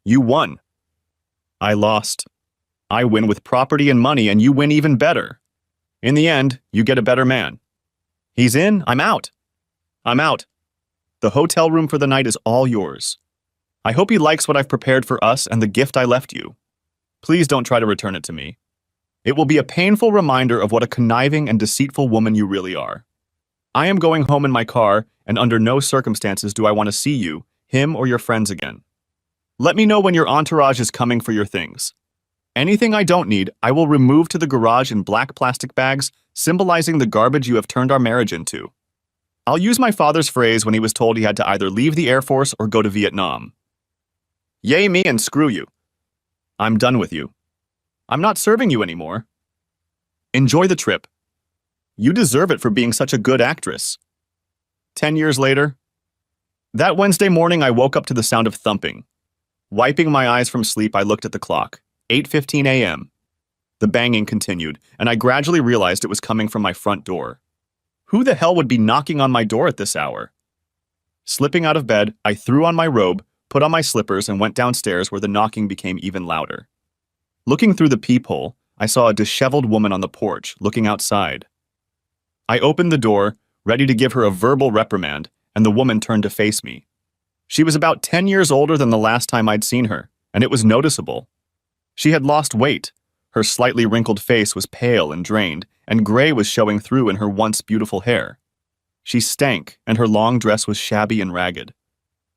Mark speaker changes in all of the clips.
Speaker 1: You won. I lost. I win with property and money, and you win even better. In the end, you get a better man. He's in, I'm out. I'm out. The hotel room for the night is all yours. I hope he likes what I've prepared for us and the gift I left you. Please don't try to return it to me. It will be a painful reminder of what a conniving and deceitful woman you really are. I am going home in my car, and under no circumstances do I want to see you, him, or your friends again. Let me know when your entourage is coming for your things. Anything I don't need, I will remove to the garage in black plastic bags, symbolizing the garbage you have turned our marriage into. I'll use my father's phrase when he was told he had to either leave the Air Force or go to Vietnam. Yay me and screw you. I'm done with you. I'm not serving you anymore. Enjoy the trip. You deserve it for being such a good actress. 10 years later. That Wednesday morning, I woke up to the sound of thumping. Wiping my eyes from sleep, I looked at the clock. 8:15 a.m. The banging continued, and I gradually realized it was coming from my front door. Who the hell would be knocking on my door at this hour? Slipping out of bed, I threw on my robe, put on my slippers, and went downstairs where the knocking became even louder. Looking through the peephole, I saw a disheveled woman on the porch, looking outside. I opened the door, ready to give her a verbal reprimand, and the woman turned to face me. She was about 10 years older than the last time I'd seen her, and it was noticeable. She had lost weight. Her slightly wrinkled face was pale and drained, and gray was showing through in her once beautiful hair. She stank, and her long dress was shabby and ragged.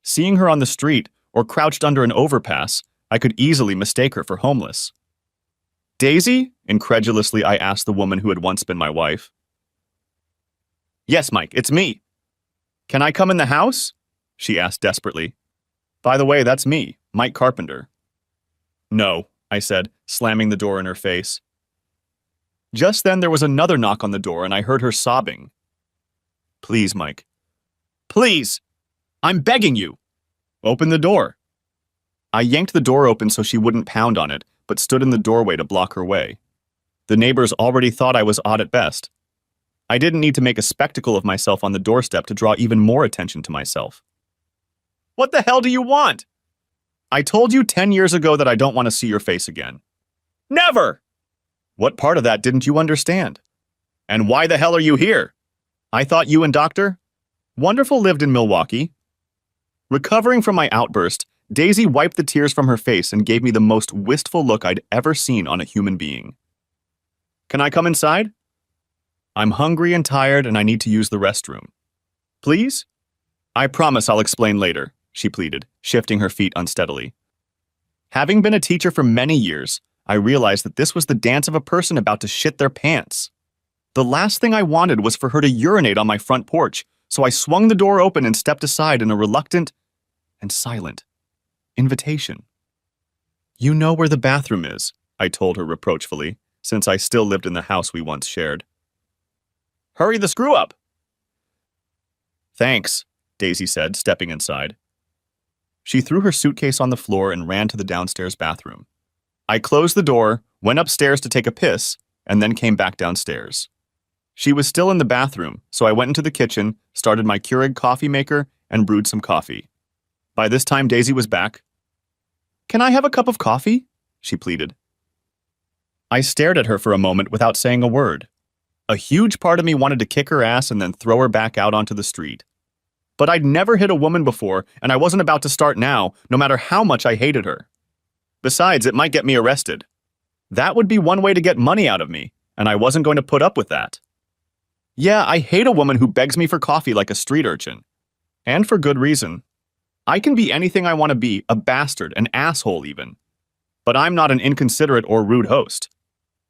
Speaker 1: Seeing her on the street, or crouched under an overpass, I could easily mistake her for homeless. Daisy? Incredulously, I asked the woman who had once been my wife. Yes, Mike, it's me. Can I come in the house? She asked desperately. By the way, that's me, Mike Carpenter. No, I said, slamming the door in her face. Just then there was another knock on the door and I heard her sobbing. Please, Mike. Please! I'm begging you! Open the door. I yanked the door open so she wouldn't pound on it, but stood in the doorway to block her way. The neighbors already thought I was odd at best. I didn't need to make a spectacle of myself on the doorstep to draw even more attention to myself. What the hell do you want? I told you 10 years ago that I don't want to see your face again. Never! What part of that didn't you understand? And why the hell are you here? I thought you and Dr. Wonderful lived in Milwaukee. Recovering from my outburst, Daisy wiped the tears from her face and gave me the most wistful look I'd ever seen on a human being. Can I come inside? I'm hungry and tired and I need to use the restroom. Please? I promise I'll explain later, she pleaded, shifting her feet unsteadily. Having been a teacher for many years, I realized that this was the dance of a person about to shit their pants. The last thing I wanted was for her to urinate on my front porch, so I swung the door open and stepped aside in a reluctant and silent invitation. You know where the bathroom is, I told her reproachfully, since I still lived in the house we once shared. Hurry the screw up! Thanks, Daisy said, stepping inside. She threw her suitcase on the floor and ran to the downstairs bathroom. I closed the door, went upstairs to take a piss, and then came back downstairs. She was still in the bathroom, so I went into the kitchen, started my Keurig coffee maker, and brewed some coffee. By this time, Daisy was back. Can I have a cup of coffee? She pleaded. I stared at her for a moment without saying a word. A huge part of me wanted to kick her ass and then throw her back out onto the street. But I'd never hit a woman before, and I wasn't about to start now, no matter how much I hated her. Besides, it might get me arrested. That would be one way to get money out of me, and I wasn't going to put up with that. Yeah, I hate a woman who begs me for coffee like a street urchin. And for good reason. I can be anything I want to be, a bastard, an asshole even. But I'm not an inconsiderate or rude host.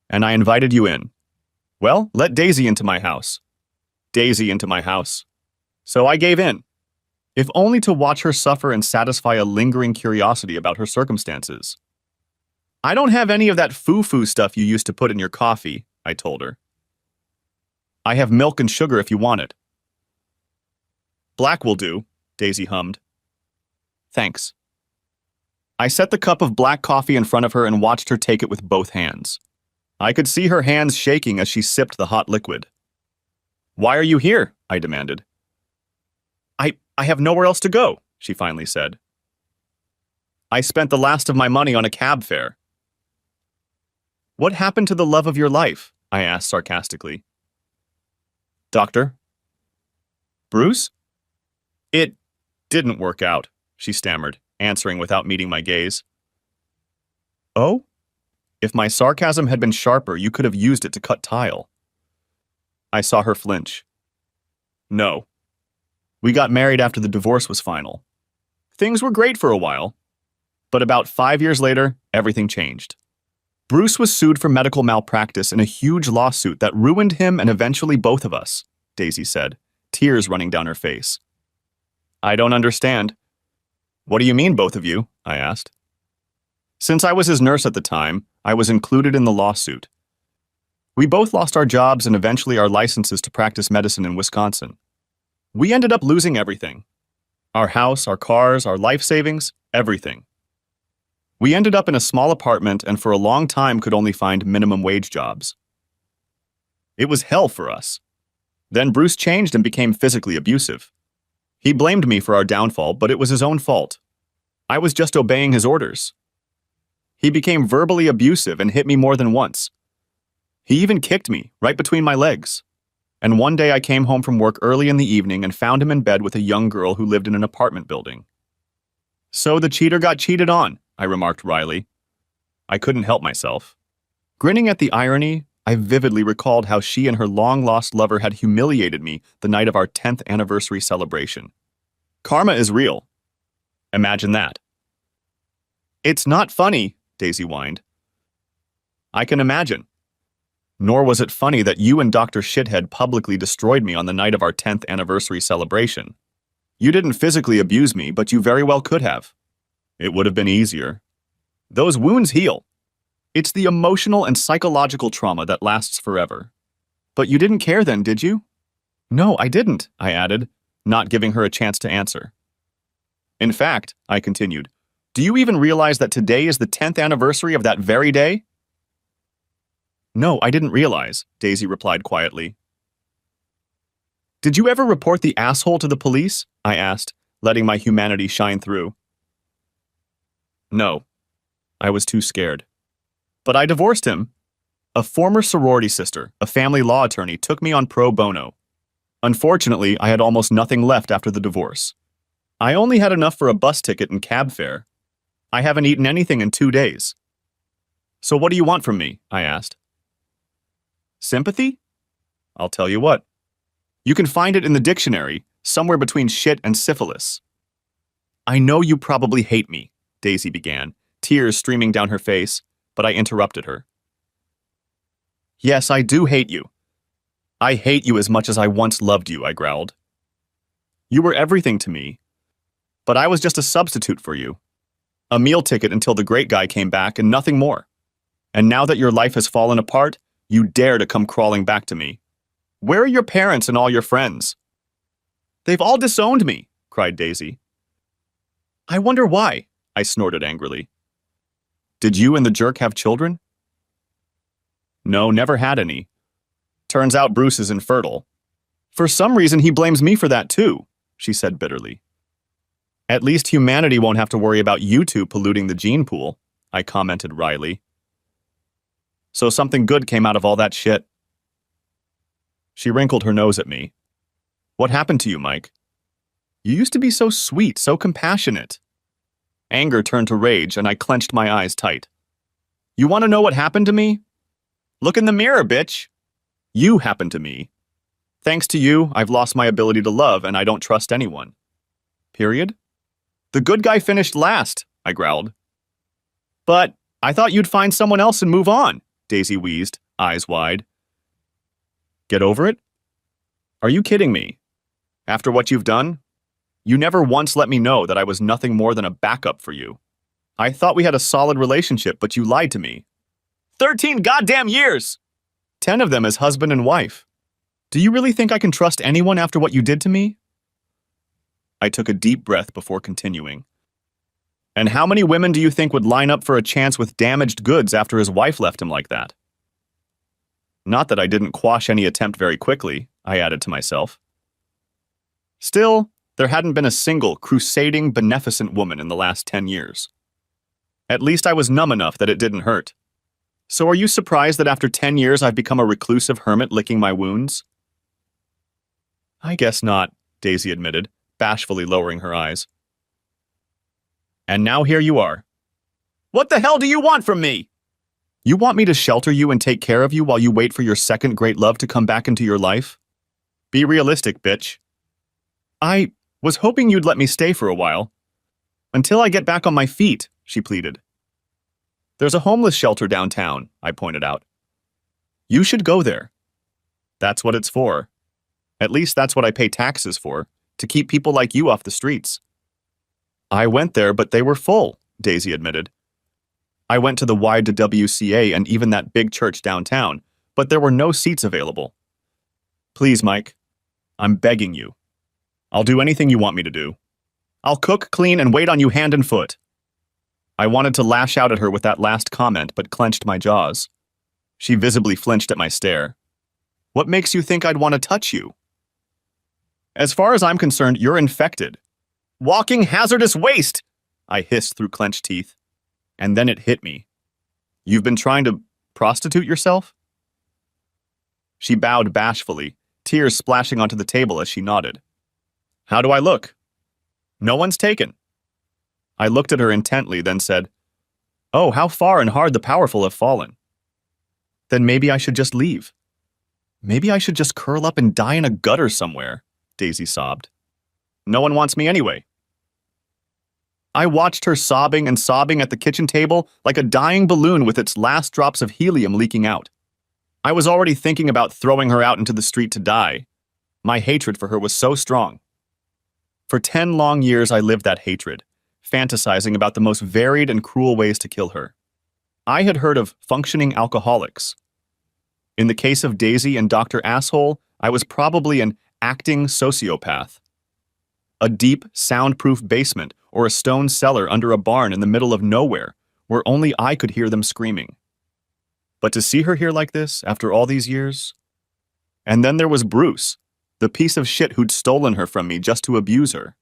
Speaker 1: And I invited you in. Well, let Daisy into my house. Daisy into my house. So I gave in. If only to watch her suffer and satisfy a lingering curiosity about her circumstances. I don't have any of that foo-foo stuff you used to put in your coffee, I told her. I have milk and sugar if you want it. Black will do, Daisy hummed. Thanks. I set the cup of black coffee in front of her and watched her take it with both hands. I could see her hands shaking as she sipped the hot liquid. Why are you here? I demanded. I have nowhere else to go, she finally said. I spent the last of my money on a cab fare. What happened to the love of your life? I asked sarcastically. Doctor? Bruce? It didn't work out, she stammered, answering without meeting my gaze. Oh? If my sarcasm had been sharper, you could have used it to cut tile. I saw her flinch. No. We got married after the divorce was final. Things were great for a while. But about 5 years later, everything changed. Bruce was sued for medical malpractice in a huge lawsuit that ruined him and eventually both of us, Daisy said, tears running down her face. I don't understand. What do you mean, both of you? I asked. Since I was his nurse at the time, I was included in the lawsuit. We both lost our jobs and eventually our licenses to practice medicine in Wisconsin. We ended up losing everything. Our house, our cars, our life savings, everything. We ended up in a small apartment and for a long time could only find minimum wage jobs. It was hell for us. Then Bruce changed and became physically abusive. He blamed me for our downfall, but it was his own fault. I was just obeying his orders. He became verbally abusive and hit me more than once. He even kicked me right between my legs. And one day I came home from work early in the evening and found him in bed with a young girl who lived in an apartment building. So the cheater got cheated on, I remarked wryly. I couldn't help myself. Grinning at the irony, I vividly recalled how she and her long-lost lover had humiliated me the night of our 10th anniversary celebration. Karma is real. Imagine that. It's not funny, Daisy whined. I can imagine. Nor was it funny that you and Dr. Shithead publicly destroyed me on the night of our 10th anniversary celebration. You didn't physically abuse me, but you very well could have. It would have been easier. Those wounds heal. It's the emotional and psychological trauma that lasts forever. But you didn't care then, did you? No, I didn't, I added, not giving her a chance to answer. In fact, I continued, do you even realize that today is the 10th anniversary of that very day? No, I didn't realize, Daisy replied quietly. Did you ever report the asshole to the police? I asked, letting my humanity shine through. No, I was too scared. But I divorced him. A former sorority sister, a family law attorney, took me on pro bono. Unfortunately, I had almost nothing left after the divorce. I only had enough for a bus ticket and cab fare. I haven't eaten anything in 2 days. So what do you want from me? I asked. Sympathy? I'll tell you what. You can find it in the dictionary, somewhere between shit and syphilis. I know you probably hate me, Daisy began, tears streaming down her face, but I interrupted her. Yes, I do hate you. I hate you as much as I once loved you, I growled. You were everything to me, but I was just a substitute for you. A meal ticket until the great guy came back and nothing more. And now that your life has fallen apart, you dare to come crawling back to me. Where are your parents and all your friends? They've all disowned me, cried Daisy. I wonder why, I snorted angrily. Did you and the jerk have children? No, never had any. Turns out Bruce is infertile. For some reason, he blames me for that too, she said bitterly. At least humanity won't have to worry about you two polluting the gene pool, I commented wryly. So something good came out of all that shit. She wrinkled her nose at me. What happened to you, Mike? You used to be so sweet, so compassionate. Anger turned to rage, and I clenched my eyes tight. You want to know what happened to me? Look in the mirror, bitch. You happened to me. Thanks to you, I've lost my ability to love, and I don't trust anyone. Period. The good guy finished last, I growled. But I thought you'd find someone else and move on, Daisy wheezed, eyes wide. Get over it? Are you kidding me? After what you've done? You never once let me know that I was nothing more than a backup for you. I thought we had a solid relationship, but you lied to me. 13 goddamn years! 10 of them as husband and wife. Do you really think I can trust anyone after what you did to me? I took a deep breath before continuing. And how many women do you think would line up for a chance with damaged goods after his wife left him like that? Not that I didn't quash any attempt very quickly, I added to myself. Still, there hadn't been a single crusading, beneficent woman in the last 10 years. At least I was numb enough that it didn't hurt. So are you surprised that after 10 years I've become a reclusive hermit licking my wounds? I guess not, Daisy admitted, bashfully lowering her eyes. And now here you are. What the hell do you want from me? You want me to shelter you and take care of you while you wait for your second great love to come back into your life? Be realistic, bitch. I was hoping you'd let me stay for a while. Until I get back on my feet, she pleaded. There's a homeless shelter downtown, I pointed out. You should go there. That's what it's for. At least that's what I pay taxes for, to keep people like you off the streets. I went there, but they were full, Daisy admitted. I went to the YWCA and even that big church downtown, but there were no seats available. Please, Mike, I'm begging you. I'll do anything you want me to do. I'll cook, clean, and wait on you hand and foot. I wanted to lash out at her with that last comment, but clenched my jaws. She visibly flinched at my stare. What makes you think I'd want to touch you? As far as I'm concerned, you're infected. Walking hazardous waste! I hissed through clenched teeth. And then it hit me. You've been trying to prostitute yourself? She bowed bashfully, tears splashing onto the table as she nodded. How do I look? No one's taken. I looked at her intently, then said, Oh, how far and hard the powerful have fallen. Then maybe I should just leave. Maybe I should just curl up and die in a gutter somewhere, Daisy sobbed. No one wants me anyway. I watched her sobbing and sobbing at the kitchen table like a dying balloon with its last drops of helium leaking out. I was already thinking about throwing her out into the street to die. My hatred for her was so strong. For 10 long years I lived that hatred, fantasizing about the most varied and cruel ways to kill her. I had heard of functioning alcoholics. In the case of Daisy and Dr. Asshole, I was probably an acting sociopath. A deep, soundproof basement or a stone cellar under a barn in the middle of nowhere, where only I could hear them screaming. But to see her here like this, after all these years? And then there was Bruce, the piece of shit who'd stolen her from me just to abuse her.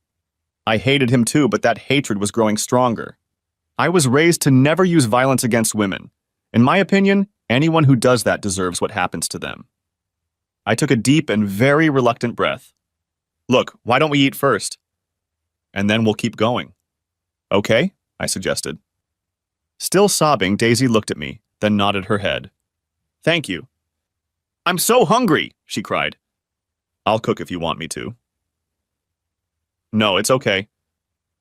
Speaker 1: I hated him too, but that hatred was growing stronger. I was raised to never use violence against women. In my opinion, anyone who does that deserves what happens to them. I took a deep and very reluctant breath. Look, why don't we eat first? And then we'll keep going. Okay, I suggested. Still sobbing, Daisy looked at me, then nodded her head. Thank you. I'm so hungry, she cried. I'll cook if you want me to. No, it's okay.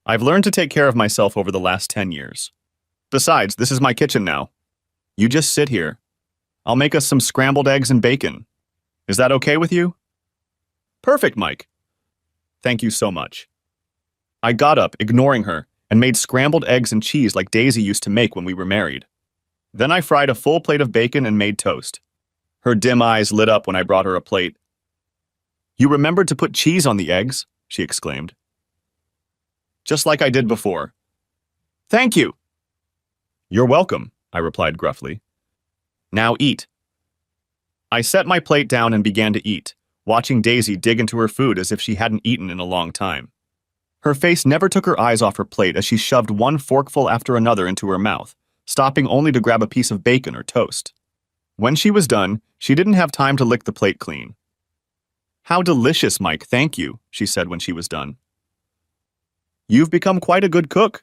Speaker 1: I've learned to take care of myself over the last 10 years. Besides, this is my kitchen now. You just sit here. I'll make us some scrambled eggs and bacon. Is that okay with you? Perfect, Mike. Thank you so much. I got up, ignoring her, and made scrambled eggs and cheese like Daisy used to make when we were married. Then I fried a full plate of bacon and made toast. Her dim eyes lit up when I brought her a plate. You remembered to put cheese on the eggs, she exclaimed. Just like I did before. Thank you. You're welcome, I replied gruffly. Now eat. I set my plate down and began to eat, watching Daisy dig into her food as if she hadn't eaten in a long time. Her face never took her eyes off her plate as she shoved one forkful after another into her mouth, stopping only to grab a piece of bacon or toast. When she was done, she didn't have time to lick the plate clean. How delicious, Mike, thank you, she said when she was done. You've become quite a good cook.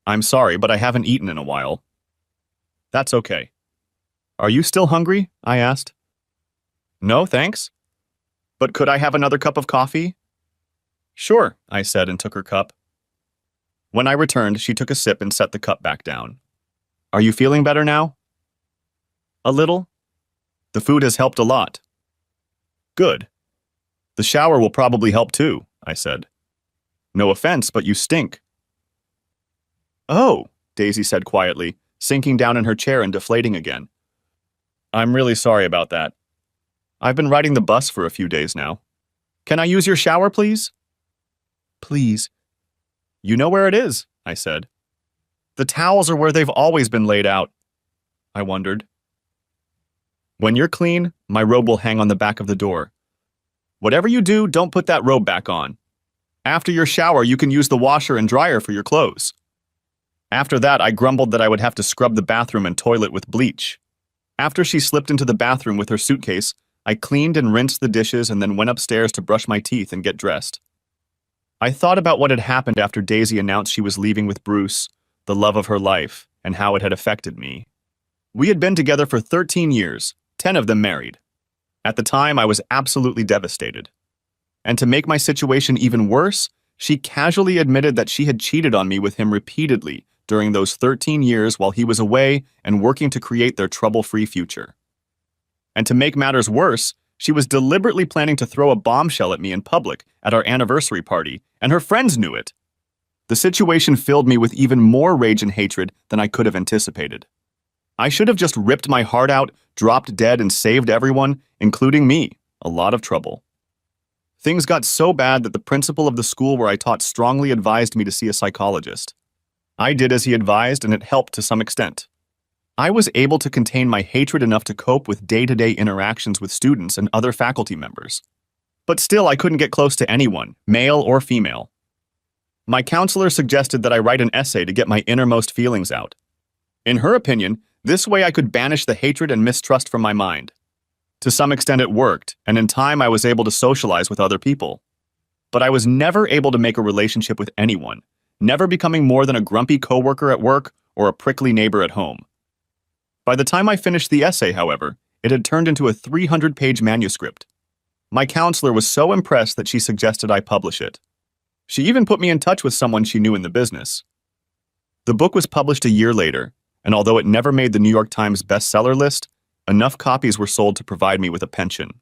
Speaker 1: I'm sorry, but I haven't eaten in a while. That's okay. Are you still hungry? I asked. No, thanks. But could I have another cup of coffee? Sure, I said and took her cup. When I returned, she took a sip and set the cup back down. Are you feeling better now? A little. The food has helped a lot. Good. The shower will probably help too, I said. No offense, but you stink. Oh, Daisy said quietly, sinking down in her chair and deflating again. I'm really sorry about that. I've been riding the bus for a few days now. Can I use your shower, please? Please. You know where it is, I said. The towels are where they've always been laid out. I wondered. When you're clean, my robe will hang on the back of the door. Whatever you do, don't put that robe back on. After your shower, you can use the washer and dryer for your clothes. After that, I grumbled that I would have to scrub the bathroom and toilet with bleach. After she slipped into the bathroom with her suitcase, I cleaned and rinsed the dishes and then went upstairs to brush my teeth and get dressed. I thought about what had happened after Daisy announced she was leaving with Bruce, the love of her life, and how it had affected me. We had been together for 13 years, 10 of them married. At the time, I was absolutely devastated. And to make my situation even worse, she casually admitted that she had cheated on me with him repeatedly during those 13 years while he was away and working to create their trouble-free future. And to make matters worse, she was deliberately planning to throw a bombshell at me in public at our anniversary party, and her friends knew it. The situation filled me with even more rage and hatred than I could have anticipated. I should have just ripped my heart out, dropped dead, and saved everyone, including me, a lot of trouble. Things got so bad that the principal of the school where I taught strongly advised me to see a psychologist. I did as he advised, and it helped to some extent. I was able to contain my hatred enough to cope with day-to-day interactions with students and other faculty members. But still, I couldn't get close to anyone, male or female. My counselor suggested that I write an essay to get my innermost feelings out. In her opinion, this way I could banish the hatred and mistrust from my mind. To some extent it worked, and in time I was able to socialize with other people. But I was never able to make a relationship with anyone, never becoming more than a grumpy coworker at work or a prickly neighbor at home. By the time I finished the essay, however, it had turned into a 300-page manuscript. My counselor was so impressed that she suggested I publish it. She even put me in touch with someone she knew in the business. The book was published a year later, and although it never made the New York Times bestseller list, enough copies were sold to provide me with a pension.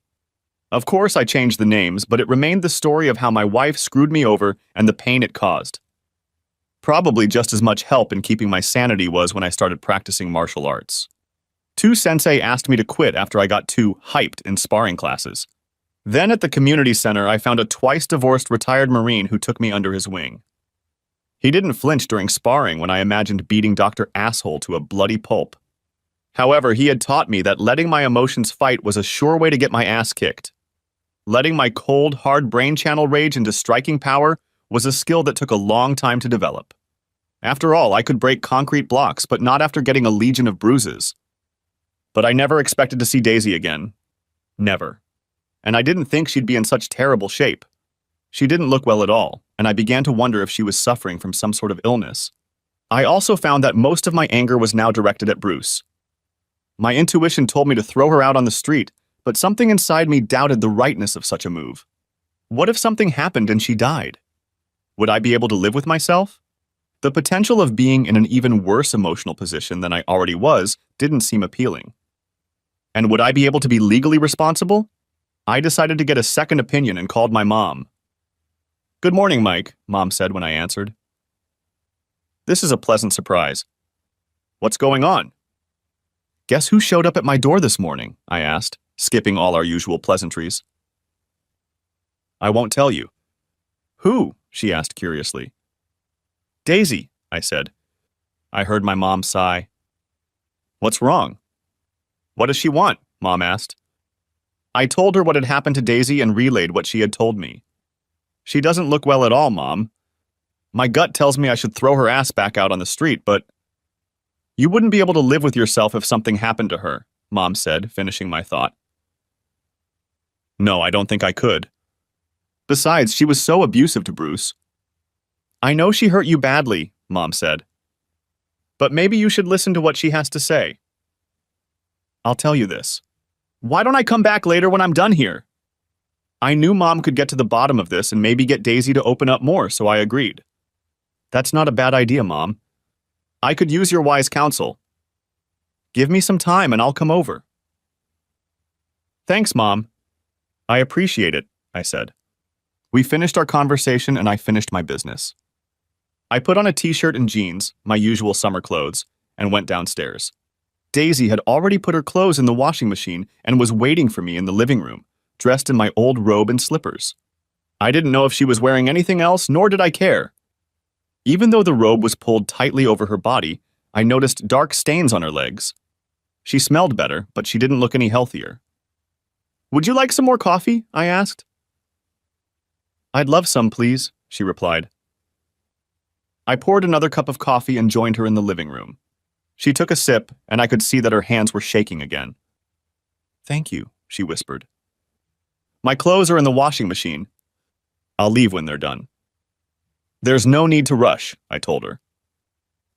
Speaker 1: Of course, I changed the names, but it remained the story of how my wife screwed me over and the pain it caused. Probably just as much help in keeping my sanity was when I started practicing martial arts. Two sensei asked me to quit after I got too hyped in sparring classes. Then at the community center, I found a twice-divorced retired Marine who took me under his wing. He didn't flinch during sparring when I imagined beating Dr. Asshole to a bloody pulp. However, he had taught me that letting my emotions fight was a sure way to get my ass kicked. Letting my cold, hard brain channel rage into striking power was a skill that took a long time to develop. After all, I could break concrete blocks, but not after getting a legion of bruises. But I never expected to see Daisy again. Never. And I didn't think she'd be in such terrible shape. She didn't look well at all, and I began to wonder if she was suffering from some sort of illness. I also found that most of my anger was now directed at Bruce. My intuition told me to throw her out on the street, but something inside me doubted the rightness of such a move. What if something happened and she died? Would I be able to live with myself? The potential of being in an even worse emotional position than I already was didn't seem appealing. And would I be able to be legally responsible? I decided to get a second opinion and called my mom. "Good morning, Mike," Mom said when I answered. "This is a pleasant surprise. What's going on?" "Guess who showed up at my door this morning?" I asked, skipping all our usual pleasantries. "I won't tell you." "Who?" she asked curiously. "Daisy," I said. I heard my mom sigh. "What's wrong?" "What does she want?" Mom asked. I told her what had happened to Daisy and relayed what she had told me. "She doesn't look well at all, Mom. My gut tells me I should throw her ass back out on the street, but..." "You wouldn't be able to live with yourself if something happened to her," Mom said, finishing my thought. "No, I don't think I could. Besides, she was so abusive to Bruce." "I know she hurt you badly," Mom said. "But maybe you should listen to what she has to say." "I'll tell you this. Why don't I come back later when I'm done here?" I knew Mom could get to the bottom of this and maybe get Daisy to open up more, so I agreed. "That's not a bad idea, Mom. I could use your wise counsel. Give me some time and I'll come over." "Thanks, Mom. I appreciate it," I said. We finished our conversation and I finished my business. I put on a t-shirt and jeans, my usual summer clothes, and went downstairs. Daisy had already put her clothes in the washing machine and was waiting for me in the living room, dressed in my old robe and slippers. I didn't know if she was wearing anything else, nor did I care. Even though the robe was pulled tightly over her body, I noticed dark stains on her legs. She smelled better, but she didn't look any healthier. "Would you like some more coffee?" I asked. "I'd love some, please," she replied. I poured another cup of coffee and joined her in the living room. She took a sip, and I could see that her hands were shaking again. "Thank you," she whispered. "My clothes are in the washing machine. I'll leave when they're done." "There's no need to rush," I told her.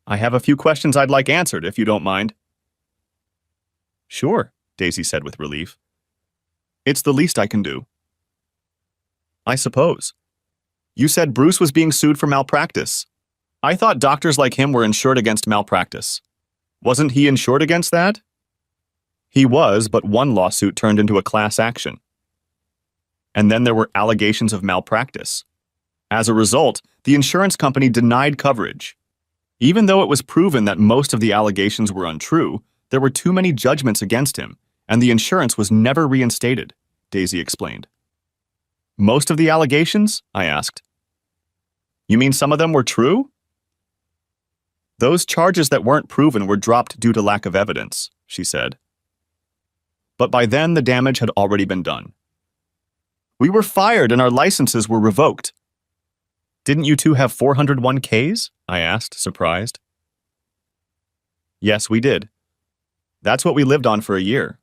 Speaker 1: "I have a few questions I'd like answered, if you don't mind." "Sure," Daisy said with relief. "It's the least I can do." "I suppose. You said Bruce was being sued for malpractice. I thought doctors like him were insured against malpractice. Wasn't he insured against that?" "He was, but one lawsuit turned into a class action. And then there were allegations of malpractice. As a result, the insurance company denied coverage. Even though it was proven that most of the allegations were untrue, there were too many judgments against him, and the insurance was never reinstated," Daisy explained. "Most of the allegations?" I asked. "You mean some of them were true?" "Those charges that weren't proven were dropped due to lack of evidence," she said. "But by then the damage had already been done. We were fired and our licenses were revoked." "Didn't you two have 401ks?" I asked, surprised. "Yes, we did. That's what we lived on for a year.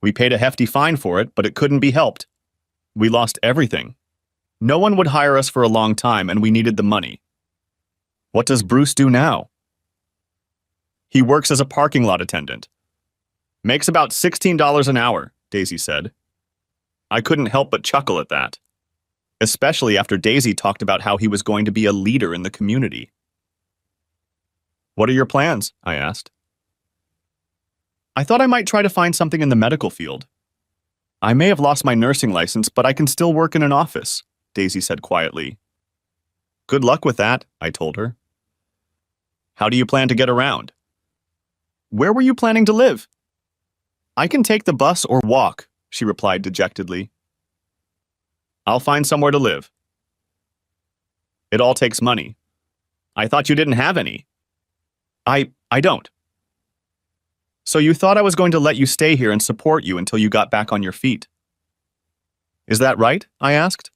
Speaker 1: We paid a hefty fine for it, but it couldn't be helped. We lost everything. No one would hire us for a long time, and we needed the money." "What does Bruce do now?" "He works as a parking lot attendant. Makes about $16 an hour," Daisy said. I couldn't help but chuckle at that, especially after Daisy talked about how he was going to be a leader in the community. "What are your plans?" I asked. "I thought I might try to find something in the medical field. I may have lost my nursing license, but I can still work in an office," Daisy said quietly. "Good luck with that," I told her. "How do you plan to get around?" "Where were you planning to live?" "I can take the bus or walk," she replied dejectedly. "I'll find somewhere to live." "It all takes money. I thought you didn't have any." I don't." "So you thought I was going to let you stay here and support you until you got back on your feet." "Is that right?" I asked.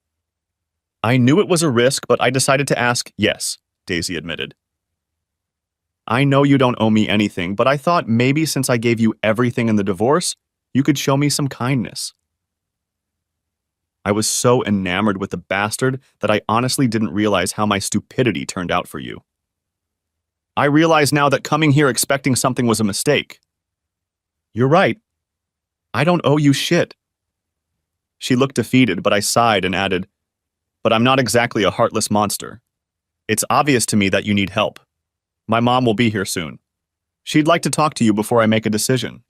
Speaker 1: "I knew it was a risk, but I decided to ask, yes," Daisy admitted. "I know you don't owe me anything, but I thought maybe since I gave you everything in the divorce, you could show me some kindness." I was so enamored with the bastard that I honestly didn't realize how my stupidity turned out for you. I realize now that coming here expecting something was a mistake. You're right. I don't owe you shit." She looked defeated, but I sighed and added, "But I'm not exactly a heartless monster. It's obvious to me that you need help. My mom will be here soon. She'd like to talk to you before I make a decision."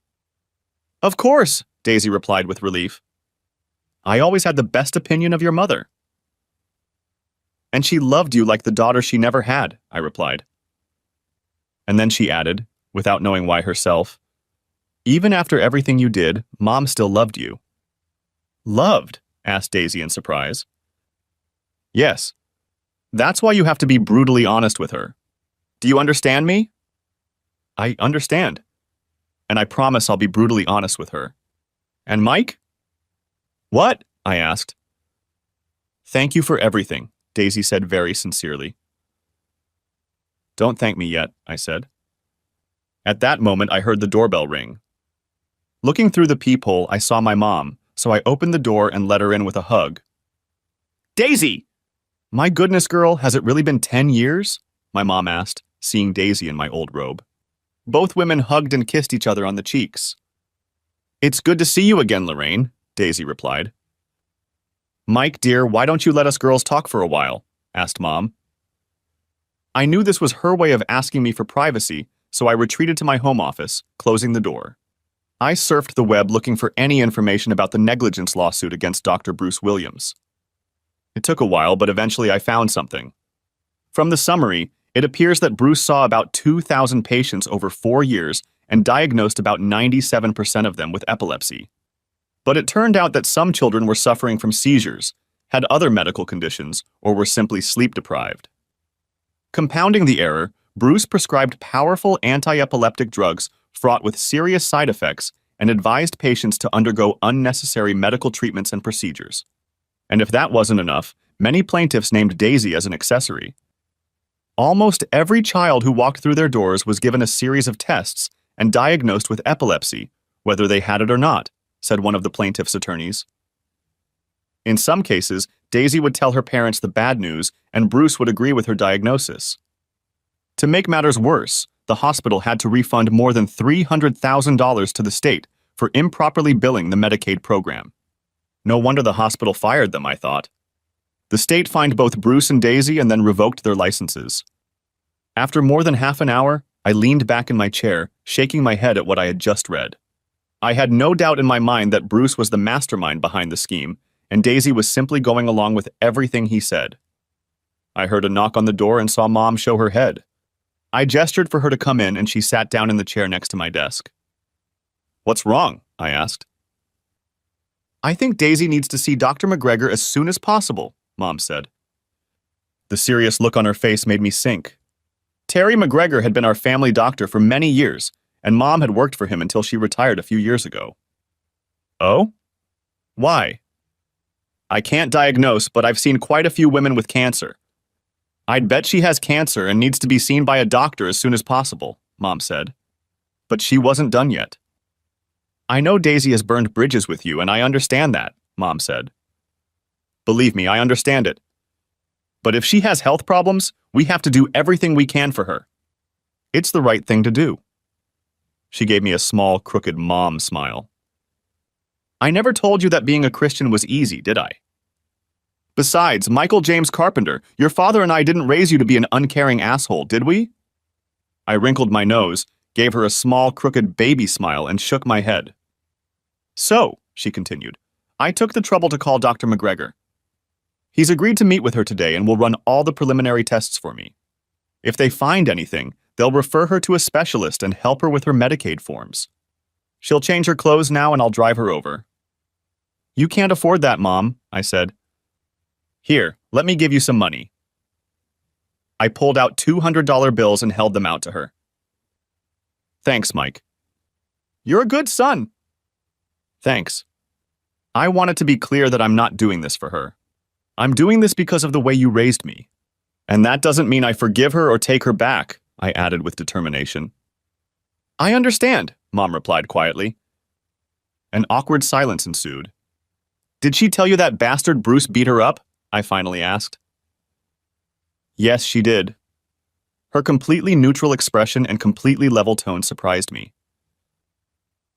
Speaker 1: "Of course," Daisy replied with relief. "I always had the best opinion of your mother." "And she loved you like the daughter she never had," I replied. And then she added, without knowing why herself, "Even after everything you did, Mom still loved you." "Loved?" asked Daisy in surprise. "Yes. That's why you have to be brutally honest with her. Do you understand me?" "I understand. And I promise I'll be brutally honest with her." "And Mike?" "What?" I asked. "Thank you for everything," Daisy said very sincerely. "Don't thank me yet," I said. At that moment, I heard the doorbell ring. Looking through the peephole, I saw my mom, so I opened the door and let her in with a hug. "Daisy!" "My goodness, girl, has it really been 10 years?" my mom asked, seeing Daisy in my old robe. Both women hugged and kissed each other on the cheeks. "It's good to see you again, Lorraine," Daisy replied. "Mike, dear, why don't you let us girls talk for a while?" asked Mom. I knew this was her way of asking me for privacy, so I retreated to my home office, closing the door. I surfed the web looking for any information about the negligence lawsuit against Dr. Bruce Williams. It took a while, but eventually I found something. From the summary, it appears that Bruce saw about 2,000 patients over 4 years and diagnosed about 97% of them with epilepsy. But it turned out that some children were suffering from seizures, had other medical conditions, or were simply sleep-deprived. Compounding the error, Bruce prescribed powerful anti-epileptic drugs fraught with serious side effects and advised patients to undergo unnecessary medical treatments and procedures. And if that wasn't enough, many plaintiffs named Daisy as an accessory. Almost every child who walked through their doors was given a series of tests and diagnosed with epilepsy, whether they had it or not, said one of the plaintiff's attorneys. In some cases, Daisy would tell her parents the bad news, and Bruce would agree with her diagnosis. To make matters worse, the hospital had to refund more than $300,000 to the state for improperly billing the Medicaid program. No wonder the hospital fired them, I thought. The state fined both Bruce and Daisy and then revoked their licenses. After more than half an hour, I leaned back in my chair, shaking my head at what I had just read. I had no doubt in my mind that Bruce was the mastermind behind the scheme, and Daisy was simply going along with everything he said. I heard a knock on the door and saw Mom show her head. I gestured for her to come in, and she sat down in the chair next to my desk. "What's wrong?" I asked. "I think Daisy needs to see Dr. McGregor as soon as possible," Mom said. The serious look on her face made me sink. Terry McGregor had been our family doctor for many years, and Mom had worked for him until she retired a few years ago. "Oh? Why?" "I can't diagnose, but I've seen quite a few women with cancer. I'd bet she has cancer and needs to be seen by a doctor as soon as possible," Mom said. But she wasn't done yet. "I know Daisy has burned bridges with you, and I understand that," Mom said. "Believe me, I understand it. But if she has health problems, we have to do everything we can for her. It's the right thing to do." She gave me a small, crooked mom smile. "I never told you that being a Christian was easy, did I? Besides, Michael James Carpenter, your father and I didn't raise you to be an uncaring asshole, did we?" I wrinkled my nose, gave her a small, crooked baby smile, and shook my head. "So," she continued, "I took the trouble to call Dr. McGregor. He's agreed to meet with her today and will run all the preliminary tests for me. If they find anything, they'll refer her to a specialist and help her with her Medicaid forms. She'll change her clothes now and I'll drive her over." "You can't afford that, Mom," I said. "Here, let me give you some money." I pulled out $200 bills and held them out to her. "Thanks, Mike." "You're a good son." "Thanks. I want it to be clear that I'm not doing this for her. I'm doing this because of the way you raised me. And that doesn't mean I forgive her or take her back," I added with determination. "I understand," Mom replied quietly. An awkward silence ensued. "Did she tell you that bastard Bruce beat her up?" I finally asked. "Yes, she did." Her completely neutral expression and completely level tone surprised me.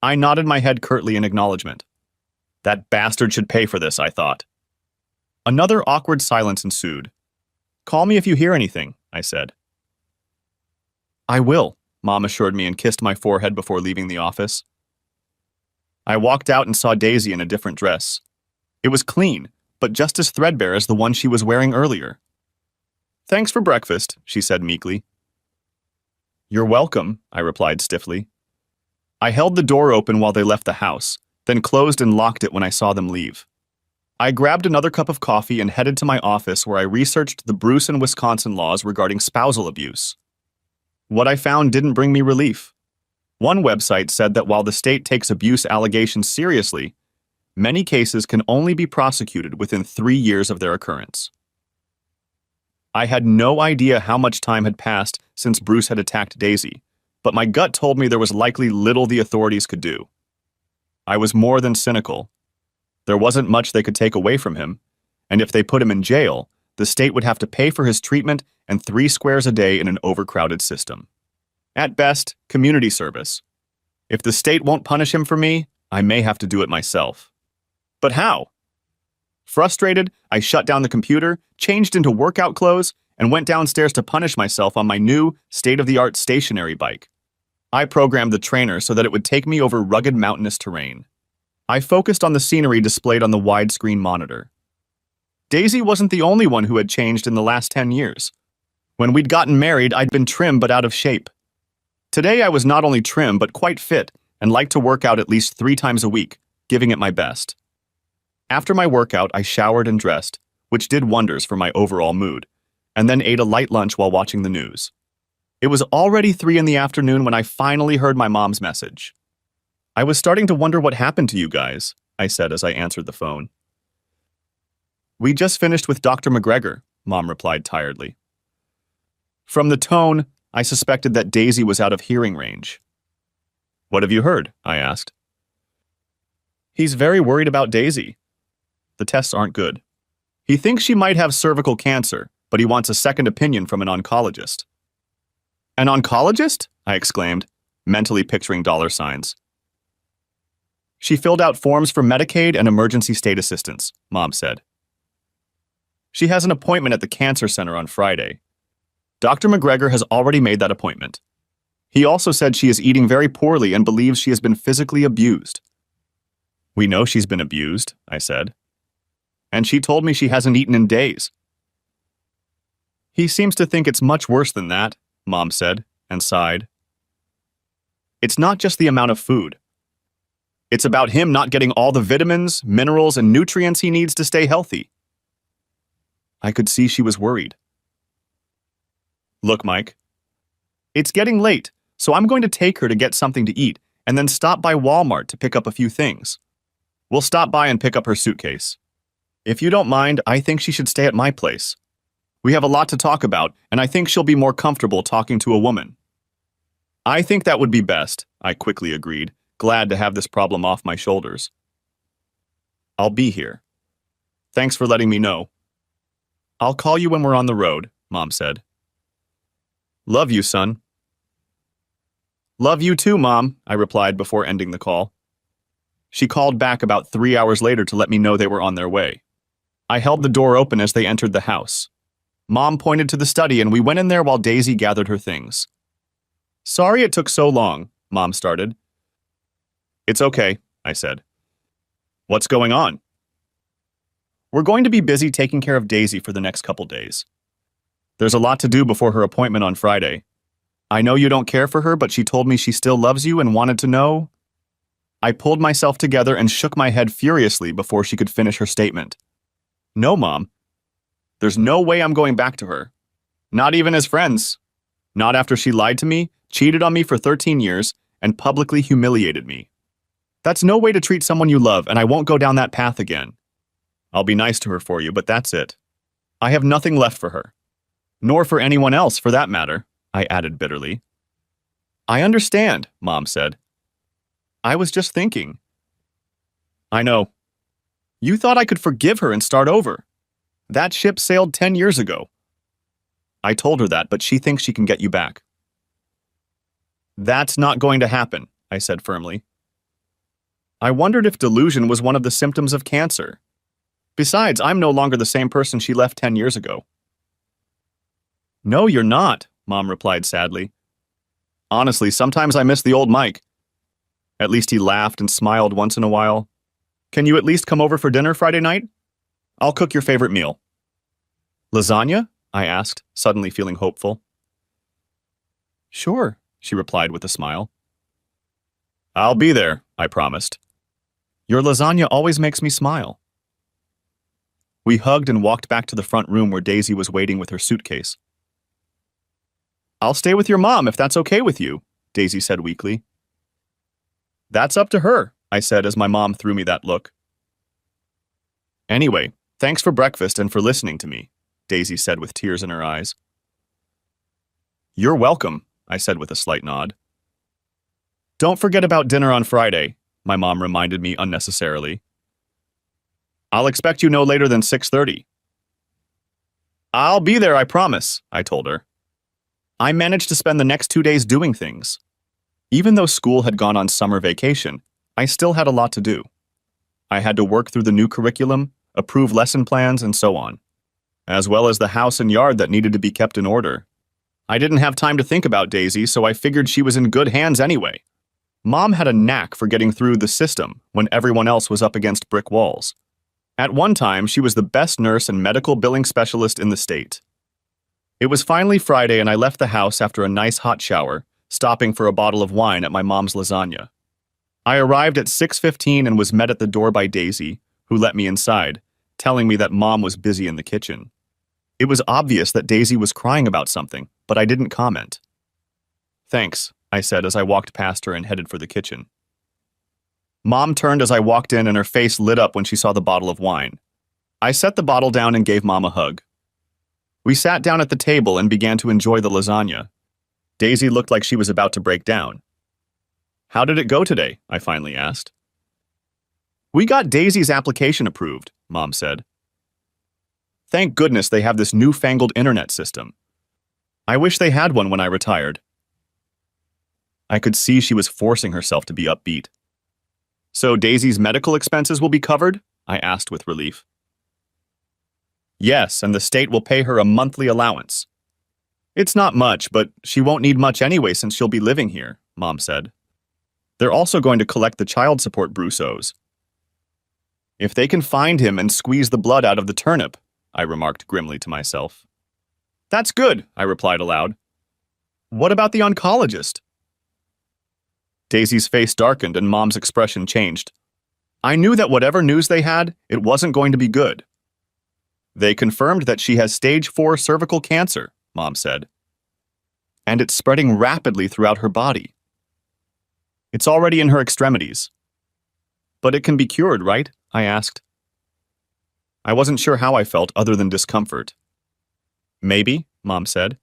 Speaker 1: I nodded my head curtly in acknowledgement. That bastard should pay for this, I thought. Another awkward silence ensued. "Call me if you hear anything," I said. "I will," Mom assured me and kissed my forehead before leaving the office. I walked out and saw Daisy in a different dress. It was clean, but just as threadbare as the one she was wearing earlier. "Thanks for breakfast," she said meekly. "You're welcome," I replied stiffly. I held the door open while they left the house, then closed and locked it when I saw them leave. I grabbed another cup of coffee and headed to my office where I researched the Bruce and Wisconsin laws regarding spousal abuse. What I found didn't bring me relief. One website said that while the state takes abuse allegations seriously, many cases can only be prosecuted within 3 years of their occurrence. I had no idea how much time had passed since Bruce had attacked Daisy, but my gut told me there was likely little the authorities could do. I was more than cynical. There wasn't much they could take away from him, and if they put him in jail, the state would have to pay for his treatment and 3 squares a day in an overcrowded system. At best, community service. If the state won't punish him for me, I may have to do it myself. But how? Frustrated, I shut down the computer, changed into workout clothes, and went downstairs to punish myself on my new, state-of-the-art stationary bike. I programmed the trainer so that it would take me over rugged mountainous terrain. I focused on the scenery displayed on the widescreen monitor. Daisy wasn't the only one who had changed in the last 10 years. When we'd gotten married, I'd been trim but out of shape. Today I was not only trim but quite fit and liked to work out at least 3 times a week, giving it my best. After my workout, I showered and dressed, which did wonders for my overall mood, and then ate a light lunch while watching the news. It was already 3 in the afternoon when I finally heard my mom's message. "I was starting to wonder what happened to you guys," I said as I answered the phone. "We just finished with Dr. McGregor," Mom replied tiredly. From the tone, I suspected that Daisy was out of hearing range. What have you heard? I asked. He's very worried about Daisy. The tests aren't good. He thinks she might have cervical cancer, but he wants a second opinion from an oncologist. An oncologist? I exclaimed, mentally picturing dollar signs. She filled out forms for Medicaid and emergency state assistance, Mom said. She has an appointment at the cancer center on Friday. Dr. McGregor has already made that appointment. He also said she is eating very poorly and believes she has been physically abused. We know she's been abused, I said. And she told me she hasn't eaten in days. He seems to think it's much worse than that, Mom said, and sighed. It's not just the amount of food. It's about him not getting all the vitamins, minerals, and nutrients he needs to stay healthy. I could see she was worried. Look, Mike. It's getting late, so I'm going to take her to get something to eat and then stop by Walmart to pick up a few things. We'll stop by and pick up her suitcase. If you don't mind, I think she should stay at my place. We have a lot to talk about, and I think she'll be more comfortable talking to a woman. I think that would be best, I quickly agreed, glad to have this problem off my shoulders. I'll be here. Thanks for letting me know. I'll call you when we're on the road, Mom said. Love you, son. Love you too, Mom, I replied before ending the call. She called back about 3 hours later to let me know they were on their way. I held the door open as they entered the house. Mom pointed to the study and we went in there while Daisy gathered her things. Sorry it took so long, Mom started. It's okay, I said. What's going on? We're going to be busy taking care of Daisy for the next couple days. There's a lot to do before her appointment on Friday. I know you don't care for her, but she told me she still loves you and wanted to know. I pulled myself together and shook my head furiously before she could finish her statement. No, Mom. There's no way I'm going back to her. Not even as friends. Not after she lied to me, cheated on me for 13 years, and publicly humiliated me. That's no way to treat someone you love, and I won't go down that path again. I'll be nice to her for you, but that's it. I have nothing left for her. Nor for anyone else, for that matter, I added bitterly. I understand, Mom said. I was just thinking. I know. You thought I could forgive her and start over. That ship sailed 10 years ago. I told her that, but she thinks she can get you back. That's not going to happen, I said firmly. I wondered if delusion was one of the symptoms of cancer. Besides, I'm no longer the same person she left 10 years ago. No, you're not, Mom replied sadly. Honestly, sometimes I miss the old Mike. At least he laughed and smiled once in a while. Can you at least come over for dinner Friday night? I'll cook your favorite meal. Lasagna? I asked, suddenly feeling hopeful. Sure, she replied with a smile. I'll be there, I promised. Your lasagna always makes me smile. We hugged and walked back to the front room where Daisy was waiting with her suitcase. I'll stay with your mom if that's okay with you, Daisy said weakly. That's up to her, I said as my mom threw me that look. Anyway, thanks for breakfast and for listening to me, Daisy said with tears in her eyes. You're welcome, I said with a slight nod. Don't forget about dinner on Friday, my mom reminded me unnecessarily. I'll expect you no later than 6:30. I'll be there, I promise, I told her. I managed to spend the next 2 days doing things. Even though school had gone on summer vacation, I still had a lot to do. I had to work through the new curriculum, approve lesson plans, and so on, as well as the house and yard that needed to be kept in order. I didn't have time to think about Daisy, so I figured she was in good hands anyway. Mom had a knack for getting through the system when everyone else was up against brick walls. At one time, she was the best nurse and medical billing specialist in the state. It was finally Friday and I left the house after a nice hot shower, stopping for a bottle of wine at my mom's lasagna. I arrived at 6:15 and was met at the door by Daisy, who let me inside, telling me that Mom was busy in the kitchen. It was obvious that Daisy was crying about something, but I didn't comment. Thanks, I said as I walked past her and headed for the kitchen. Mom turned as I walked in and her face lit up when she saw the bottle of wine. I set the bottle down and gave Mom a hug. We sat down at the table and began to enjoy the lasagna. Daisy looked like she was about to break down. "How did it go today?" I finally asked. "We got Daisy's application approved," Mom said. "Thank goodness they have this newfangled internet system. I wish they had one when I retired." I could see she was forcing herself to be upbeat. "So Daisy's medical expenses will be covered?" I asked with relief. "Yes, and the state will pay her a monthly allowance. It's not much, but she won't need much anyway since she'll be living here," Mom said. "They're also going to collect the child support Bruce owes." "If they can find him and squeeze the blood out of the turnip," I remarked grimly to myself. "That's good," I replied aloud. "What about the oncologist?" Daisy's face darkened and Mom's expression changed. I knew that whatever news they had, it wasn't going to be good. "They confirmed that she has stage 4 cervical cancer," Mom said. "And it's spreading rapidly throughout her body. It's already in her extremities." "But it can be cured, right?" I asked. I wasn't sure how I felt other than discomfort. "Maybe," Mom said.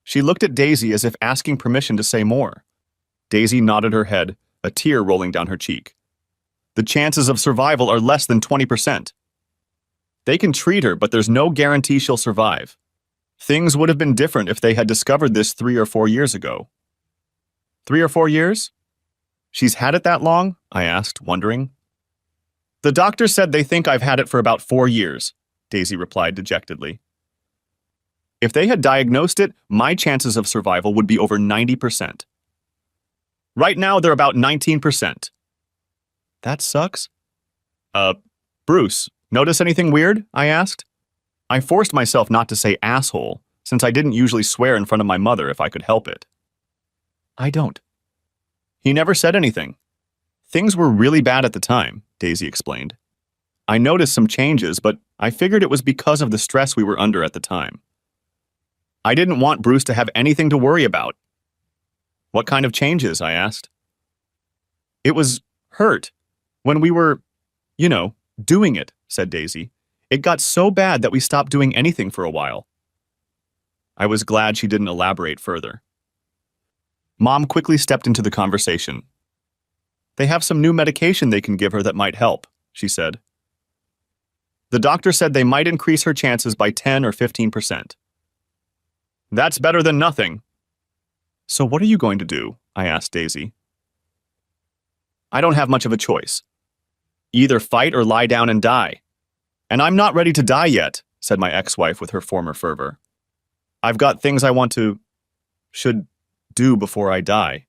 Speaker 1: She looked at Daisy as if asking permission to say more. Daisy nodded her head, a tear rolling down her cheek. "The chances of survival are less than 20%. They can treat her, but there's no guarantee she'll survive. Things would have been different if they had discovered this 3 or 4 years ago." 3 or 4 years? "She's had it that long?" I asked, wondering. "The doctor said they think I've had it for about 4 years," Daisy replied dejectedly. "If they had diagnosed it, my chances of survival would be over 90%. Right now, they're about 19%. "That sucks." Bruce, notice anything weird?" I asked. I forced myself not to say asshole, since I didn't usually swear in front of my mother if I could help it. "I don't." "He never said anything. Things were really bad at the time," Daisy explained. "I noticed some changes, but I figured it was because of the stress we were under at the time. I didn't want Bruce to have anything to worry about." "What kind of changes?" I asked. "It was hurt. When we were, doing it," said Daisy. "It got so bad that we stopped doing anything for a while." I was glad she didn't elaborate further. Mom quickly stepped into the conversation. "They have some new medication they can give her that might help," she said. "The doctor said they might increase her chances by 10 or 15%. "That's better than nothing." "So what are you going to do?" I asked Daisy. "I don't have much of a choice. Either fight or lie down and die. And I'm not ready to die yet," said my ex-wife with her former fervor. "I've got things I should do before I die."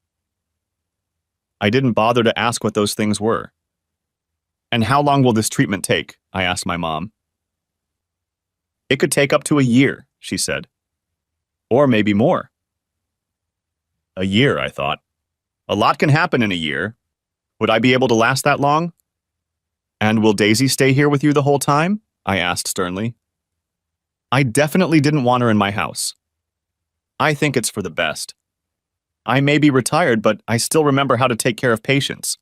Speaker 1: I didn't bother to ask what those things were. "And how long will this treatment take?" I asked my mom. "It could take up to a year," she said. "Or maybe more." A year, I thought. A lot can happen in a year. Would I be able to last that long? "And will Daisy stay here with you the whole time?" I asked sternly. I definitely didn't want her in my house. I think it's for the best. I may be retired, but I still remember how to take care of patients.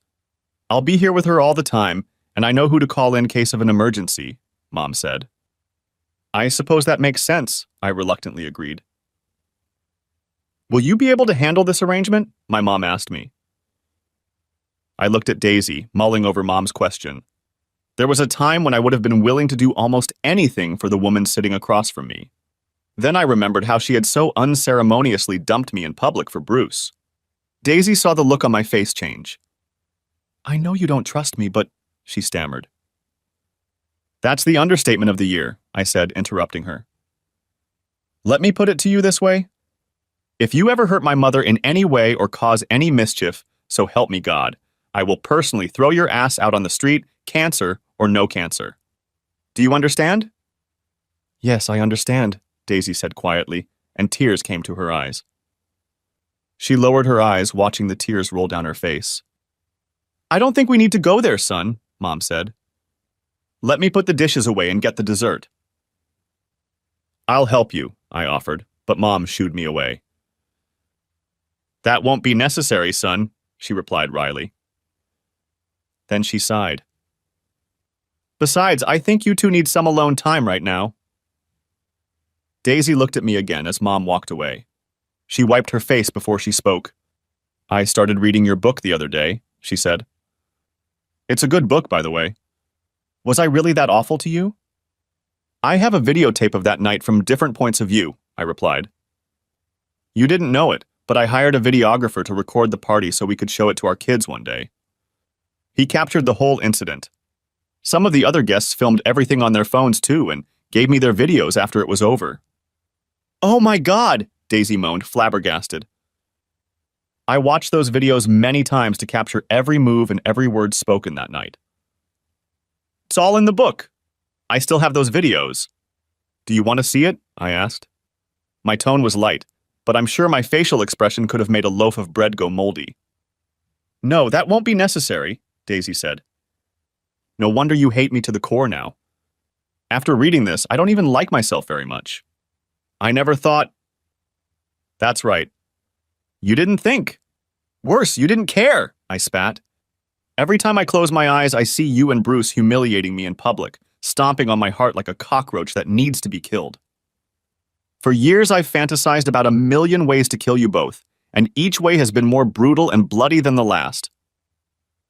Speaker 1: I'll be here with her all the time, and I know who to call in case of an emergency, Mom said. I suppose that makes sense, I reluctantly agreed. "Will you be able to handle this arrangement?" my mom asked me. I looked at Daisy, mulling over Mom's question. There was a time when I would have been willing to do almost anything for the woman sitting across from me. Then I remembered how she had so unceremoniously dumped me in public for Bruce. Daisy saw the look on my face change. "I know you don't trust me, but," she stammered. "That's the understatement of the year," I said, interrupting her. "Let me put it to you this way. If you ever hurt my mother in any way or cause any mischief, so help me God, I will personally throw your ass out on the street, cancer or no cancer. Do you understand?" "Yes, I understand," Daisy said quietly, and tears came to her eyes. She lowered her eyes, watching the tears roll down her face. "I don't think we need to go there, son," Mom said. "Let me put the dishes away and get the dessert." "I'll help you," I offered, but Mom shooed me away. "That won't be necessary, son," she replied wryly. Then she sighed. "Besides, I think you two need some alone time right now." Daisy looked at me again as Mom walked away. She wiped her face before she spoke. I started reading your book the other day, she said. It's a good book, by the way. Was I really that awful to you? I have a videotape of that night from different points of view, I replied. You didn't know it, but I hired a videographer to record the party so we could show it to our kids one day. He captured the whole incident. Some of the other guests filmed everything on their phones too and gave me their videos after it was over. Oh my God, Daisy moaned, flabbergasted. I watched those videos many times to capture every move and every word spoken that night. It's all in the book. I still have those videos. Do you want to see it? I asked. My tone was light, but I'm sure my facial expression could have made a loaf of bread go moldy. No, that won't be necessary, Daisy said. No wonder you hate me to the core now. After reading this, I don't even like myself very much. I never thought... That's right. You didn't think. Worse, you didn't care, I spat. Every time I close my eyes, I see you and Bruce humiliating me in public, stomping on my heart like a cockroach that needs to be killed. For years, I've fantasized about 1,000,000 ways to kill you both, and each way has been more brutal and bloody than the last.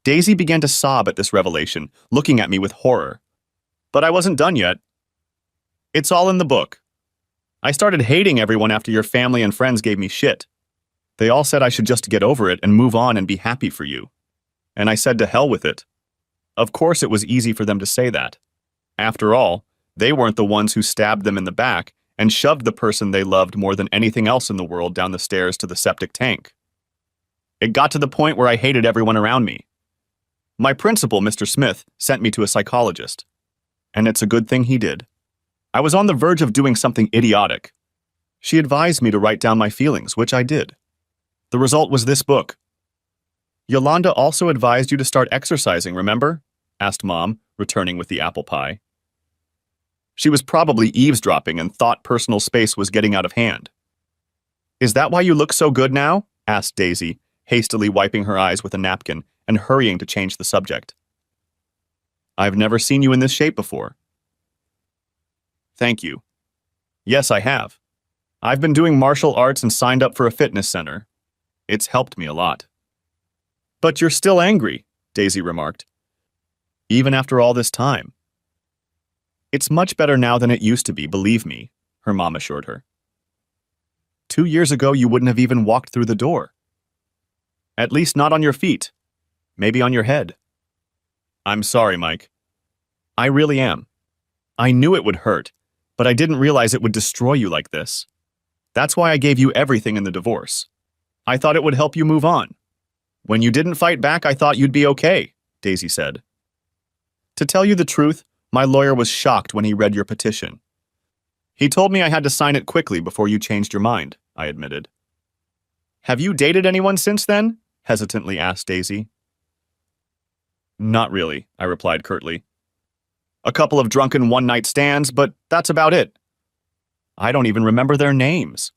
Speaker 1: Daisy began to sob at this revelation, looking at me with horror. But I wasn't done yet. It's all in the book. I started hating everyone after your family and friends gave me shit. They all said I should just get over it and move on and be happy for you. And I said to hell with it. Of course it was easy for them to say that. After all, they weren't the ones who stabbed them in the back and shoved the person they loved more than anything else in the world down the stairs to the septic tank. It got to the point where I hated everyone around me. My principal, Mr. Smith, sent me to a psychologist. And it's a good thing he did. I was on the verge of doing something idiotic. She advised me to write down my feelings, which I did. The result was this book. Yolanda also advised you to start exercising, remember? Asked Mom, returning with the apple pie. She was probably eavesdropping and thought personal space was getting out of hand. Is that why you look so good now? Asked Daisy, hastily wiping her eyes with a napkin and hurrying to change the subject. I've never seen you in this shape before. Thank you. Yes, I have. I've been doing martial arts and signed up for a fitness center. It's helped me a lot. But you're still angry, Daisy remarked. Even after all this time. It's much better now than it used to be, believe me, her mom assured her. 2 years ago, you wouldn't have even walked through the door. At least not on your feet. Maybe on your head. I'm sorry, Mike. I really am. I knew it would hurt, but I didn't realize it would destroy you like this. That's why I gave you everything in the divorce. I thought it would help you move on. When you didn't fight back, I thought you'd be okay, Daisy said. To tell you the truth, my lawyer was shocked when he read your petition. He told me I had to sign it quickly before you changed your mind, I admitted. Have you dated anyone since then? Hesitantly asked Daisy. Not really, I replied curtly. A couple of drunken one-night stands, but that's about it. I don't even remember their names.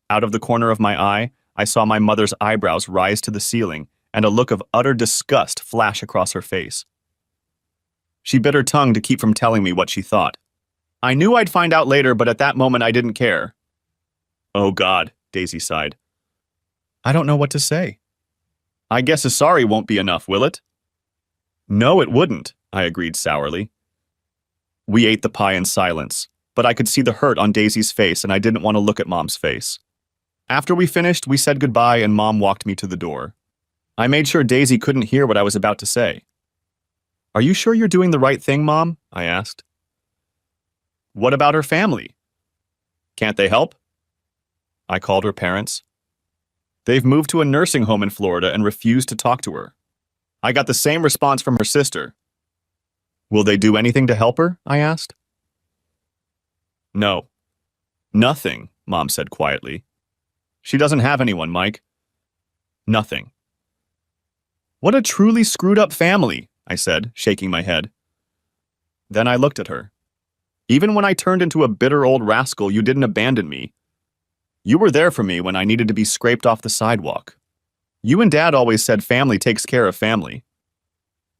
Speaker 1: Out of the corner of my eye, I saw my mother's eyebrows rise to the ceiling and a look of utter disgust flash across her face. She bit her tongue to keep from telling me what she thought. I knew I'd find out later, but at that moment I didn't care. Oh God, Daisy sighed. I don't know what to say. I guess a sorry won't be enough, will it? No, it wouldn't, I agreed sourly. We ate the pie in silence, but I could see the hurt on Daisy's face and I didn't want to look at Mom's face. After we finished, we said goodbye and Mom walked me to the door. I made sure Daisy couldn't hear what I was about to say. Are you sure you're doing the right thing, Mom? I asked. What about her family? Can't they help? I called her parents. They've moved to a nursing home in Florida and refused to talk to her. I got the same response from her sister. Will they do anything to help her? I asked. No. Nothing, Mom said quietly. She doesn't have anyone, Mike. Nothing. What a truly screwed up family, I said, shaking my head. Then I looked at her. Even when I turned into a bitter old rascal, you didn't abandon me. You were there for me when I needed to be scraped off the sidewalk. You and Dad always said family takes care of family.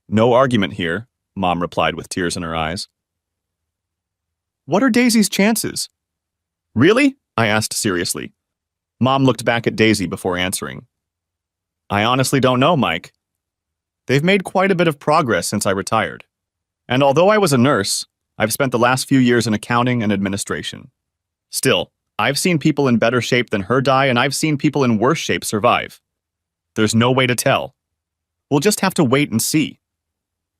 Speaker 1: No argument here, Mom replied with tears in her eyes. What are Daisy's chances? Really? I asked seriously. Mom looked back at Daisy before answering. I honestly don't know, Mike. They've made quite a bit of progress since I retired. And although I was a nurse, I've spent the last few years in accounting and administration. Still, I've seen people in better shape than her die, and I've seen people in worse shape survive. There's no way to tell. We'll just have to wait and see.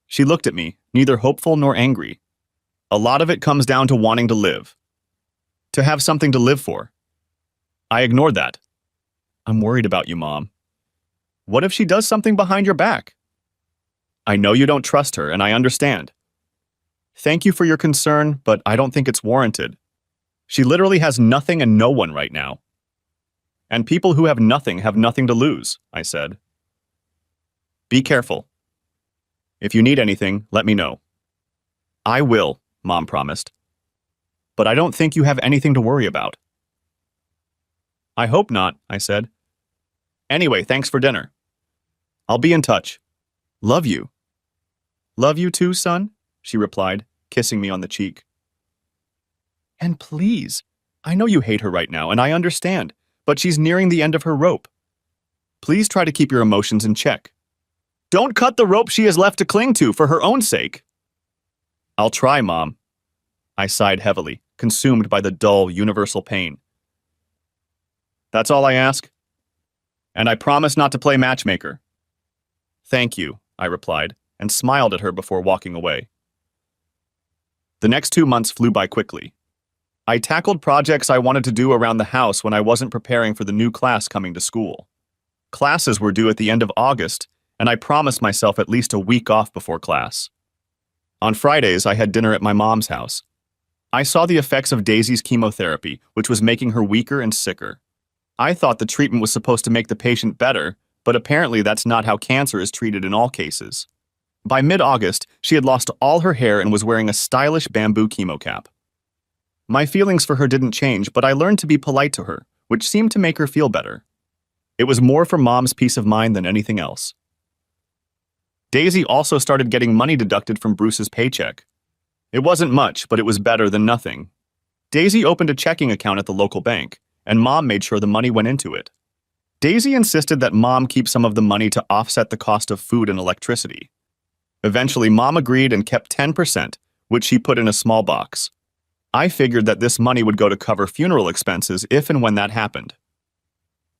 Speaker 1: She looked at me, neither hopeful nor angry. A lot of it comes down to wanting to live. To have something to live for. I ignored that. I'm worried about you, Mom. What if she does something behind your back? I know you don't trust her, and I understand. Thank you for your concern, but I don't think it's warranted. She literally has nothing and no one right now. And people who have nothing to lose, I said. Be careful. If you need anything, let me know. I will, Mom promised. But I don't think you have anything to worry about. I hope not, I said. Anyway, thanks for dinner. I'll be in touch. Love you. Love you too, son, she replied, kissing me on the cheek. And please, I know you hate her right now, and I understand, but she's nearing the end of her rope. Please try to keep your emotions in check. Don't cut the rope she has left to cling to for her own sake. I'll try, Mom. I sighed heavily, consumed by the dull, universal pain. That's all I ask. And I promise not to play matchmaker. Thank you, I replied, and smiled at her before walking away. The next 2 months flew by quickly. I tackled projects I wanted to do around the house when I wasn't preparing for the new class coming to school. Classes were due at the end of August, and I promised myself at least a week off before class. On Fridays, I had dinner at my mom's house. I saw the effects of Daisy's chemotherapy, which was making her weaker and sicker. I thought the treatment was supposed to make the patient better, but apparently that's not how cancer is treated in all cases. By mid-August, she had lost all her hair and was wearing a stylish bamboo chemo cap. My feelings for her didn't change, but I learned to be polite to her, which seemed to make her feel better. It was more for Mom's peace of mind than anything else. Daisy also started getting money deducted from Bruce's paycheck. It wasn't much, but it was better than nothing. Daisy opened a checking account at the local bank, and Mom made sure the money went into it. Daisy insisted that Mom keep some of the money to offset the cost of food and electricity. Eventually, Mom agreed and kept 10%, which she put in a small box. I figured that this money would go to cover funeral expenses if and when that happened.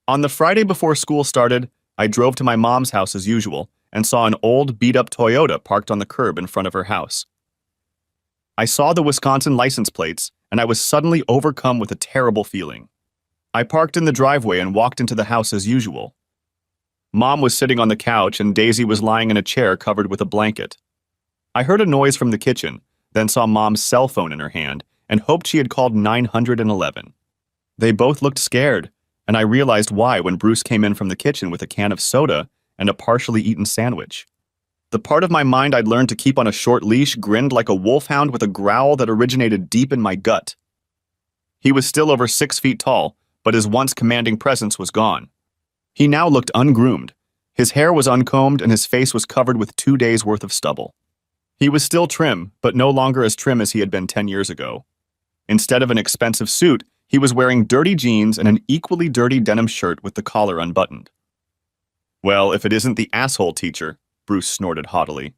Speaker 1: On the Friday before school started, I drove to my mom's house as usual and saw an old, beat-up Toyota parked on the curb in front of her house. I saw the Wisconsin license plates, and I was suddenly overcome with a terrible feeling. I parked in the driveway and walked into the house as usual. Mom was sitting on the couch and Daisy was lying in a chair covered with a blanket. I heard a noise from the kitchen, then saw Mom's cell phone in her hand and hoped she had called 911. They both looked scared, and I realized why when Bruce came in from the kitchen with a can of soda and a partially eaten sandwich. The part of my mind I'd learned to keep on a short leash grinned like a wolfhound with a growl that originated deep in my gut. He was still over 6 feet tall, but his once commanding presence was gone. He now looked ungroomed. His hair was uncombed and his face was covered with 2 days' worth of stubble. He was still trim, but no longer as trim as he had been 10 years ago. Instead of an expensive suit, he was wearing dirty jeans and an equally dirty denim shirt with the collar unbuttoned. Well, if it isn't the asshole teacher, Bruce snorted haughtily.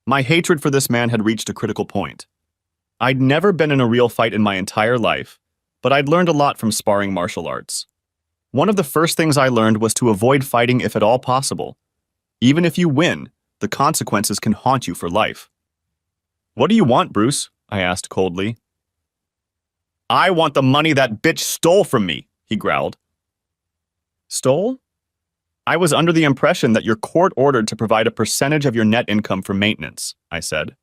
Speaker 1: My hatred for this man had reached a critical point. I'd never been in a real fight in my entire life, but I'd learned a lot from sparring martial arts. One of the first things I learned was to avoid fighting if at all possible. Even if you win, the consequences can haunt you for life. What do you want, Bruce? I asked coldly. I want the money that bitch stole from me, he growled. Stole? I was under the impression that your court ordered to provide a percentage of your net income for maintenance, I said.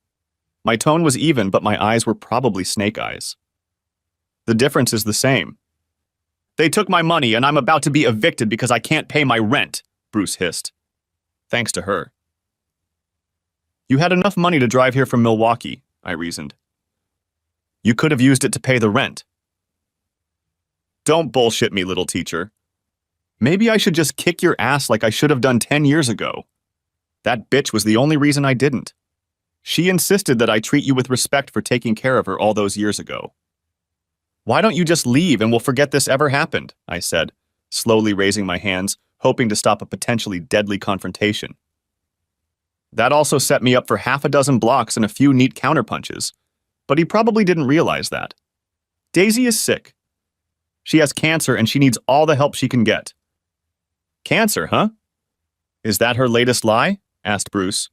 Speaker 1: My tone was even, but my eyes were probably snake eyes. The difference is the same. They took my money and I'm about to be evicted because I can't pay my rent, Bruce hissed. Thanks to her. You had enough money to drive here from Milwaukee, I reasoned. You could have used it to pay the rent. Don't bullshit me, little teacher. Maybe I should just kick your ass like I should have done 10 years ago. That bitch was the only reason I didn't. She insisted that I treat you with respect for taking care of her all those years ago. Why don't you just leave and we'll forget this ever happened, I said, slowly raising my hands, hoping to stop a potentially deadly confrontation. That also set me up for half a dozen blocks and a few neat counterpunches, but he probably didn't realize that. Daisy is sick. She has cancer and she needs all the help she can get. Cancer, huh? Is that her latest lie? Asked Bruce.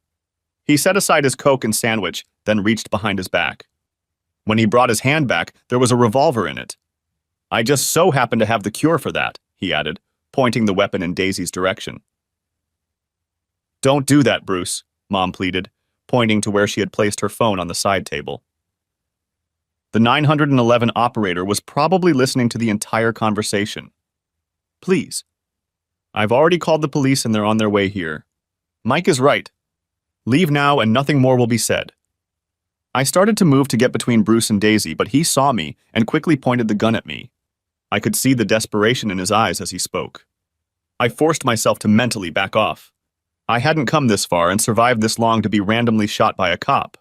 Speaker 1: He set aside his Coke and sandwich, then reached behind his back. When he brought his hand back, there was a revolver in it. I just so happen to have the cure for that, he added, pointing the weapon in Daisy's direction. Don't do that, Bruce, Mom pleaded, pointing to where she had placed her phone on the side table. The 911 operator was probably listening to the entire conversation. Please. I've already called the police and they're on their way here. Mike is right. Leave now and nothing more will be said. I started to move to get between Bruce and Daisy, but he saw me and quickly pointed the gun at me. I could see the desperation in his eyes as he spoke. I forced myself to mentally back off. I hadn't come this far and survived this long to be randomly shot by a cop.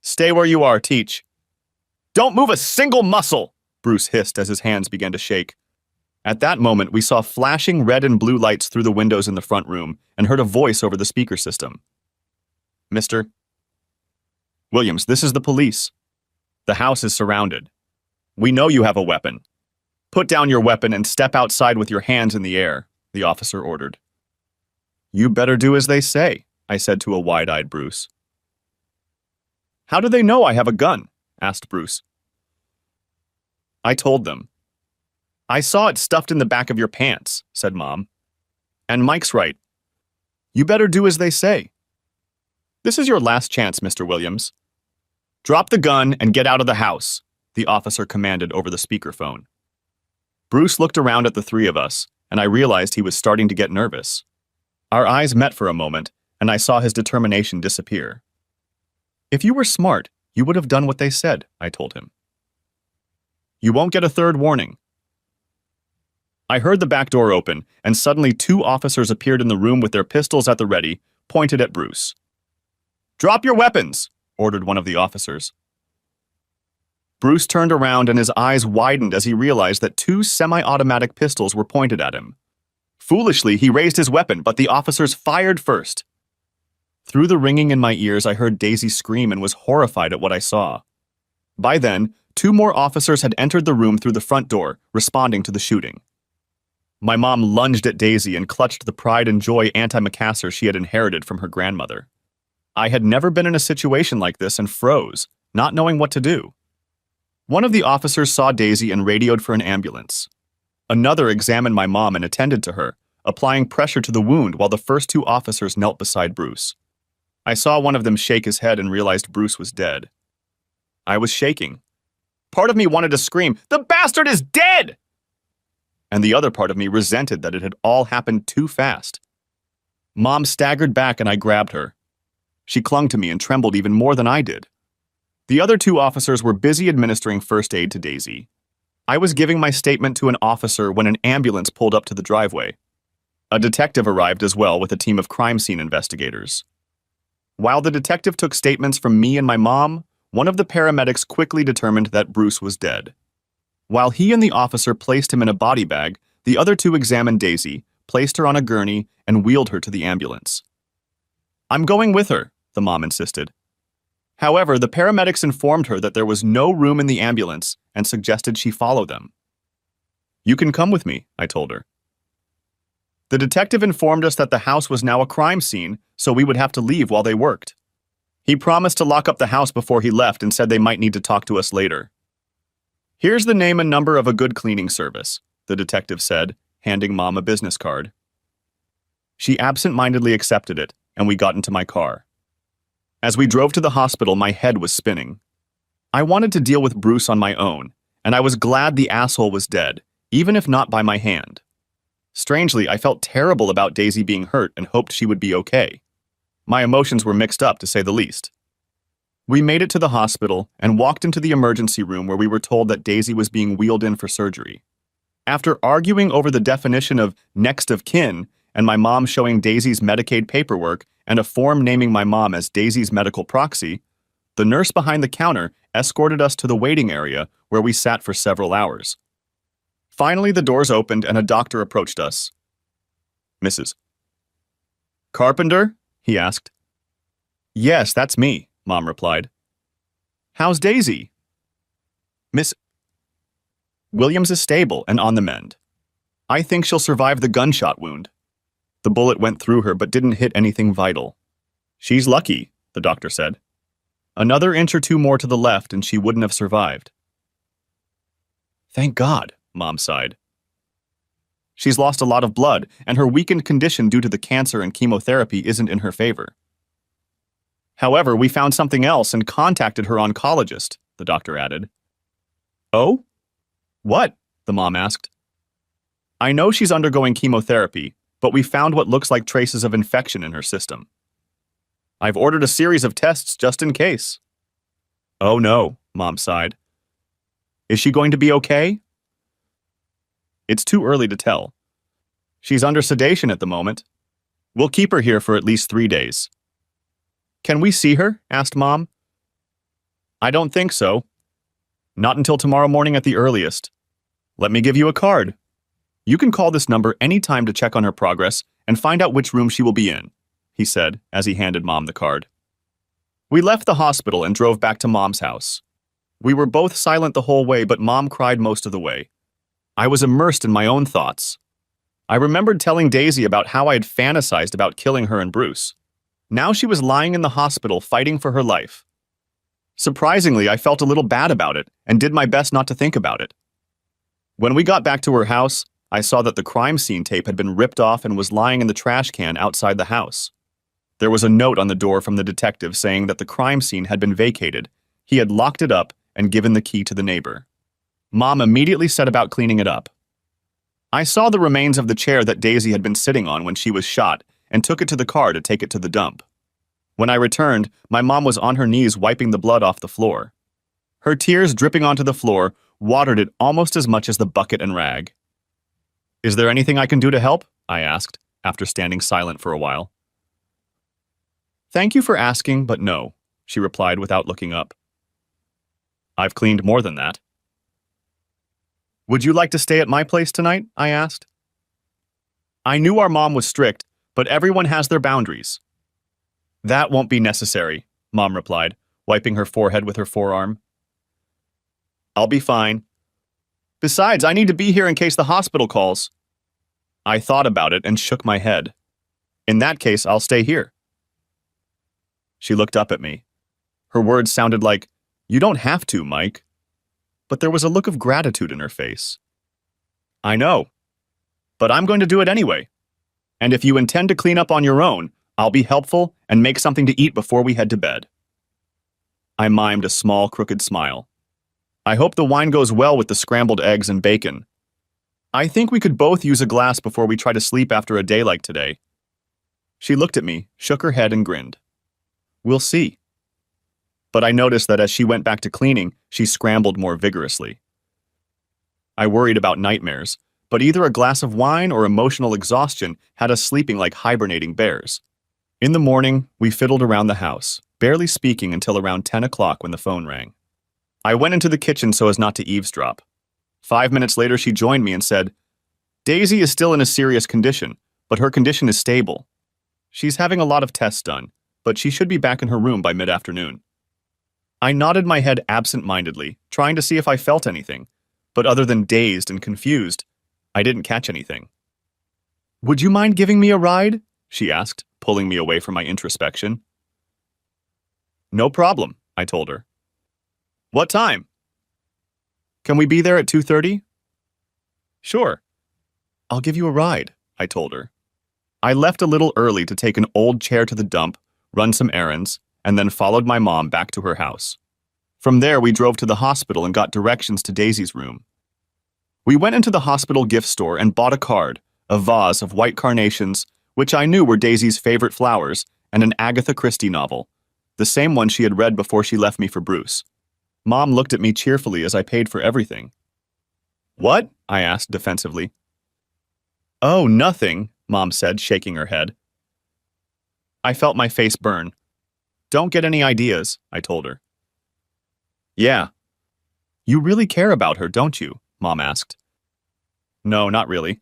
Speaker 1: Stay where you are, Teach. Don't move a single muscle, Bruce hissed as his hands began to shake. At that moment, we saw flashing red and blue lights through the windows in the front room and heard a voice over the speaker system. Mr. Williams, this is the police. The house is surrounded. We know you have a weapon. Put down your weapon and step outside with your hands in the air, the officer ordered. You better do as they say, I said to a wide-eyed Bruce. How do they know I have a gun? Asked Bruce. I told them. I saw it stuffed in the back of your pants, said Mom. And Mike's right. You better do as they say. This is your last chance, Mr. Williams. Drop the gun and get out of the house, the officer commanded over the speakerphone. Bruce looked around at the three of us, and I realized he was starting to get nervous. Our eyes met for a moment, and I saw his determination disappear. If you were smart, you would have done what they said, I told him. You won't get a third warning. I heard the back door open, and suddenly 2 officers appeared in the room with their pistols at the ready, pointed at Bruce. Drop your weapons, ordered one of the officers. Bruce turned around and his eyes widened as he realized that 2 semi-automatic pistols were pointed at him. Foolishly, he raised his weapon, but the officers fired first. Through the ringing in my ears, I heard Daisy scream and was horrified at what I saw. By then, 2 more officers had entered the room through the front door, responding to the shooting. My mom lunged at Daisy and clutched the pride and joy antimacassar she had inherited from her grandmother. I had never been in a situation like this and froze, not knowing what to do. One of the officers saw Daisy and radioed for an ambulance. Another examined my mom and attended to her, applying pressure to the wound while the first 2 officers knelt beside Bruce. I saw one of them shake his head and realized Bruce was dead. I was shaking. Part of me wanted to scream, "The bastard is dead!" And the other part of me resented that it had all happened too fast. Mom staggered back and I grabbed her. She clung to me and trembled even more than I did. The other 2 officers were busy administering first aid to Daisy. I was giving my statement to an officer when an ambulance pulled up to the driveway. A detective arrived as well with a team of crime scene investigators. While the detective took statements from me and my mom, one of the paramedics quickly determined that Bruce was dead. While he and the officer placed him in a body bag, the other 2 examined Daisy, placed her on a gurney, and wheeled her to the ambulance. I'm going with her, the mom insisted. However, the paramedics informed her that there was no room in the ambulance and suggested she follow them. You can come with me, I told her. The detective informed us that the house was now a crime scene, so we would have to leave while they worked. He promised to lock up the house before he left and said they might need to talk to us later. Here's the name and number of a good cleaning service, the detective said, handing Mom a business card. She absent-mindedly accepted it, and we got into my car. As we drove to the hospital, my head was spinning. I wanted to deal with Bruce on my own, and I was glad the asshole was dead, even if not by my hand. Strangely, I felt terrible about Daisy being hurt and hoped she would be okay. My emotions were mixed up, to say the least. We made it to the hospital and walked into the emergency room where we were told that Daisy was being wheeled in for surgery. After arguing over the definition of next of kin and my mom showing Daisy's Medicaid paperwork and a form naming my mom as Daisy's medical proxy, the nurse behind the counter escorted us to the waiting area where we sat for several hours. Finally, the doors opened and a doctor approached us. "Mrs. Carpenter?" he asked. "Yes, that's me," Mom replied. "How's Daisy?" "Miss Williams is stable and on the mend. I think she'll survive the gunshot wound. The bullet went through her but didn't hit anything vital. She's lucky," the doctor said. "Another inch or two more to the left and she wouldn't have survived." "Thank God," Mom sighed. "She's lost a lot of blood, and her weakened condition due to the cancer and chemotherapy isn't in her favor. However, we found something else and contacted her oncologist," the doctor added. "Oh? What?" the mom asked. "I know she's undergoing chemotherapy, but we found what looks like traces of infection in her system. I've ordered a series of tests just in case." "Oh no," Mom sighed. "Is she going to be okay?" "It's too early to tell. She's under sedation at the moment. We'll keep her here for at least 3 days." "Can we see her?" asked Mom. "I don't think so. Not until tomorrow morning at the earliest. Let me give you a card. You can call this number anytime to check on her progress and find out which room she will be in," he said as he handed Mom the card. We left the hospital and drove back to Mom's house. We were both silent the whole way, but Mom cried most of the way. I was immersed in my own thoughts. I remembered telling Daisy about how I had fantasized about killing her and Bruce. Now she was lying in the hospital fighting for her life. Surprisingly, I felt a little bad about it and did my best not to think about it. When we got back to her house, I saw that the crime scene tape had been ripped off and was lying in the trash can outside the house. There was a note on the door from the detective saying that the crime scene had been vacated. He had locked it up and given the key to the neighbor. Mom immediately set about cleaning it up. I saw the remains of the chair that Daisy had been sitting on when she was shot and took it to the car to take it to the dump. When I returned, my mom was on her knees wiping the blood off the floor. Her tears dripping onto the floor watered it almost as much as the bucket and rag. "Is there anything I can do to help?" I asked, after standing silent for a while. "Thank you for asking, but no," she replied without looking up. "I've cleaned more than that." "Would you like to stay at my place tonight?" I asked. I knew our mom was strict, but everyone has their boundaries. "That won't be necessary," Mom replied, wiping her forehead with her forearm. "I'll be fine. Besides, I need to be here in case the hospital calls." I thought about it and shook my head. "In that case, I'll stay here." She looked up at me. Her words sounded like, "You don't have to, Mike." But there was a look of gratitude in her face. "I know. But I'm going to do it anyway. And if you intend to clean up on your own, I'll be helpful and make something to eat before we head to bed." I mimed a small, crooked smile. "I hope the wine goes well with the scrambled eggs and bacon. I think we could both use a glass before we try to sleep after a day like today." She looked at me, shook her head, and grinned. "We'll see." But I noticed that as she went back to cleaning, she scrambled more vigorously. I worried about nightmares, but either a glass of wine or emotional exhaustion had us sleeping like hibernating bears. In the morning, we fiddled around the house, barely speaking until around 10 o'clock when the phone rang. I went into the kitchen so as not to eavesdrop. 5 minutes later, she joined me and said, "Daisy is still in a serious condition, but her condition is stable. She's having a lot of tests done, but she should be back in her room by mid-afternoon." I nodded my head absent-mindedly, trying to see if I felt anything, but other than dazed and confused, I didn't catch anything. "Would you mind giving me a ride?" she asked, pulling me away from my introspection. "No problem," I told her. "What time?" "Can we be there at 2:30? "Sure." "I'll give you a ride," I told her. I left a little early to take an old chair to the dump, run some errands, and then followed my mom back to her house. From there, we drove to the hospital and got directions to Daisy's room. We went into the hospital gift store and bought a card, a vase of white carnations, which I knew were Daisy's favorite flowers, and an Agatha Christie novel, the same one she had read before she left me for Bruce. Mom looked at me cheerfully as I paid for everything. "What?" I asked defensively. "Oh, nothing," Mom said, shaking her head. I felt my face burn. Don't get any ideas, I told her. Yeah. You really care about her, don't you? Mom asked. No, not really.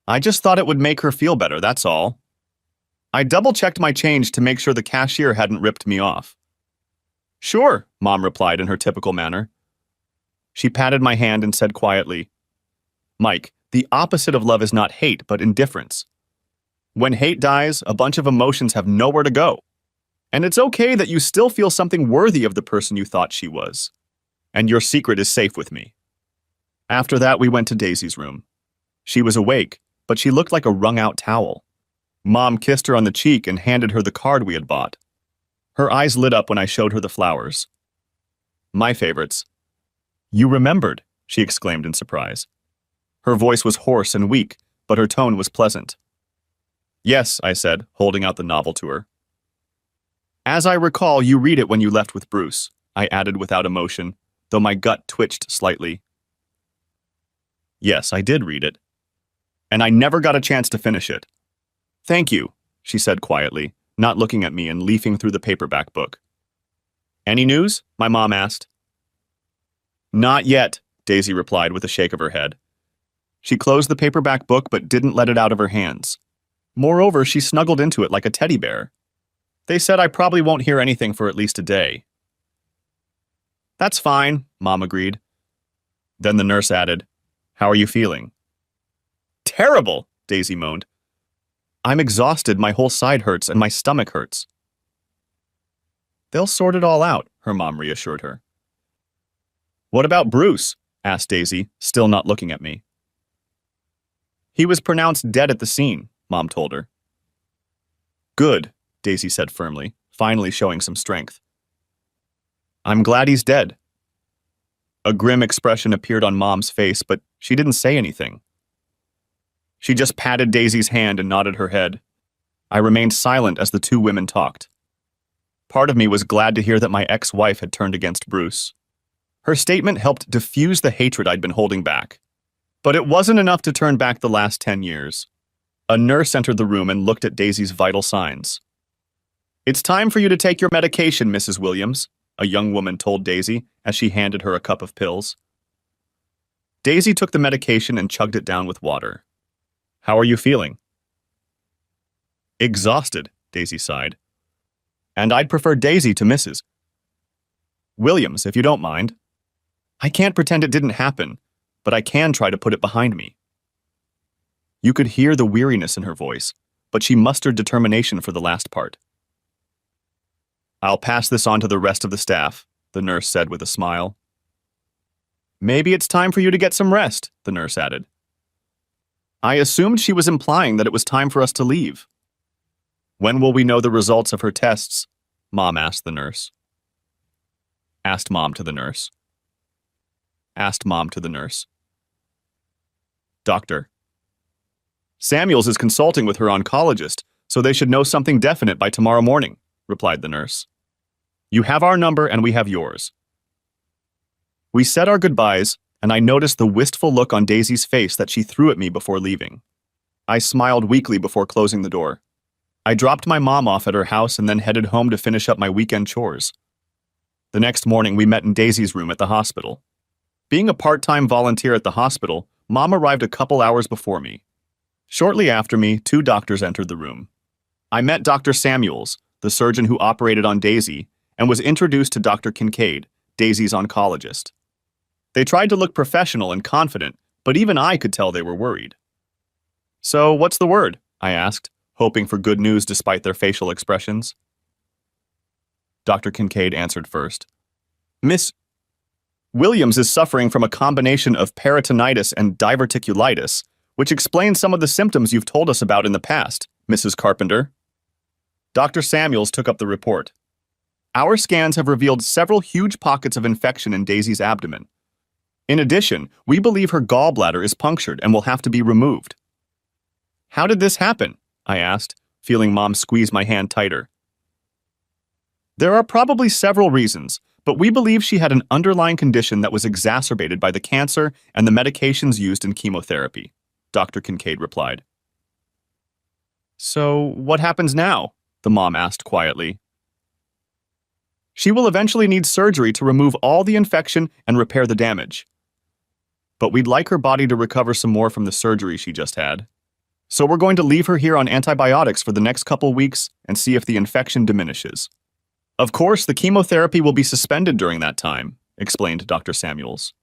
Speaker 1: I just thought it would make her feel better, that's all. I double-checked my change to make sure the cashier hadn't ripped me off. Sure, Mom replied in her typical manner. She patted my hand and said quietly, Mike, the opposite of love is not hate, but indifference. When hate dies, a bunch of emotions have nowhere to go. And it's okay that you still feel something worthy of the person you thought she was. And your secret is safe with me. After that, we went to Daisy's room. She was awake, but she looked like a wrung-out towel. Mom kissed her on the cheek and handed her the card we had bought. Her eyes lit up when I showed her the flowers. My favorites. You remembered, she exclaimed in surprise. Her voice was hoarse and weak, but her tone was pleasant. Yes, I said, holding out the novel to her. As I recall, you read it when you left with Bruce, I added without emotion, though my gut twitched slightly. Yes, I did read it. And I never got a chance to finish it. Thank you, she said quietly, not looking at me and leafing through the paperback book. Any news? My mom asked. Not yet, Daisy replied with a shake of her head. She closed the paperback book but didn't let it out of her hands. Moreover, she snuggled into it like a teddy bear. They said I probably won't hear anything for at least a day. That's fine, Mom agreed. Then the nurse added, How are you feeling? Terrible, Daisy moaned. I'm exhausted, my whole side hurts, and my stomach hurts. They'll sort it all out, her mom reassured her. What about Bruce? Asked Daisy, still not looking at me. He was pronounced dead at the scene, Mom told her. Good, Daisy said firmly, finally showing some strength. I'm glad he's dead. A grim expression appeared on Mom's face, but she didn't say anything. She just patted Daisy's hand and nodded her head. I remained silent as the two women talked. Part of me was glad to hear that my ex-wife had turned against Bruce. Her statement helped diffuse the hatred I'd been holding back. But it wasn't enough to turn back the last 10 years. A nurse entered the room and looked at Daisy's vital signs. It's time for you to take your medication, Mrs. Williams, a young woman told Daisy as she handed her a cup of pills. Daisy took the medication and chugged it down with water. How are you feeling? Exhausted, Daisy sighed. And I'd prefer Daisy to Mrs. Williams, if you don't mind. I can't pretend it didn't happen, but I can try to put it behind me. You could hear the weariness in her voice, but she mustered determination for the last part. I'll pass this on to the rest of the staff, the nurse said with a smile. Maybe it's time for you to get some rest, the nurse added. I assumed she was implying that it was time for us to leave. When will we know the results of her tests? Mom asked the nurse. Asked Mom to the nurse. Asked Mom to the nurse. Doctor. Samuels is consulting with her oncologist, so they should know something definite by tomorrow morning, replied the nurse. You have our number and we have yours. We said our goodbyes, and I noticed the wistful look on Daisy's face that she threw at me before leaving. I smiled weakly before closing the door. I dropped my mom off at her house and then headed home to finish up my weekend chores. The next morning, we met in Daisy's room at the hospital. Being a part-time volunteer at the hospital, Mom arrived a couple hours before me. Shortly after me, two doctors entered the room. I met Dr. Samuels, the surgeon who operated on Daisy, and was introduced to Dr. Kincaid, Daisy's oncologist. They tried to look professional and confident, but even I could tell they were worried. So, what's the word? I asked, hoping for good news despite their facial expressions. Dr. Kincaid answered first. Miss Williams is suffering from a combination of peritonitis and diverticulitis, which explains some of the symptoms you've told us about in the past, Mrs. Carpenter. Dr. Samuels took up the report. Our scans have revealed several huge pockets of infection in Daisy's abdomen. In addition, we believe her gallbladder is punctured and will have to be removed. How did this happen? I asked, feeling Mom squeeze my hand tighter. There are probably several reasons, but we believe she had an underlying condition that was exacerbated by the cancer and the medications used in chemotherapy, Dr. Kincaid replied. So, what happens now? the mom asked quietly. She will eventually need surgery to remove all the infection and repair the damage. But we'd like her body to recover some more from the surgery she just had. So we're going to leave her here on antibiotics for the next couple weeks and see if the infection diminishes. Of course, the chemotherapy will be suspended during that time, explained Dr. Samuels.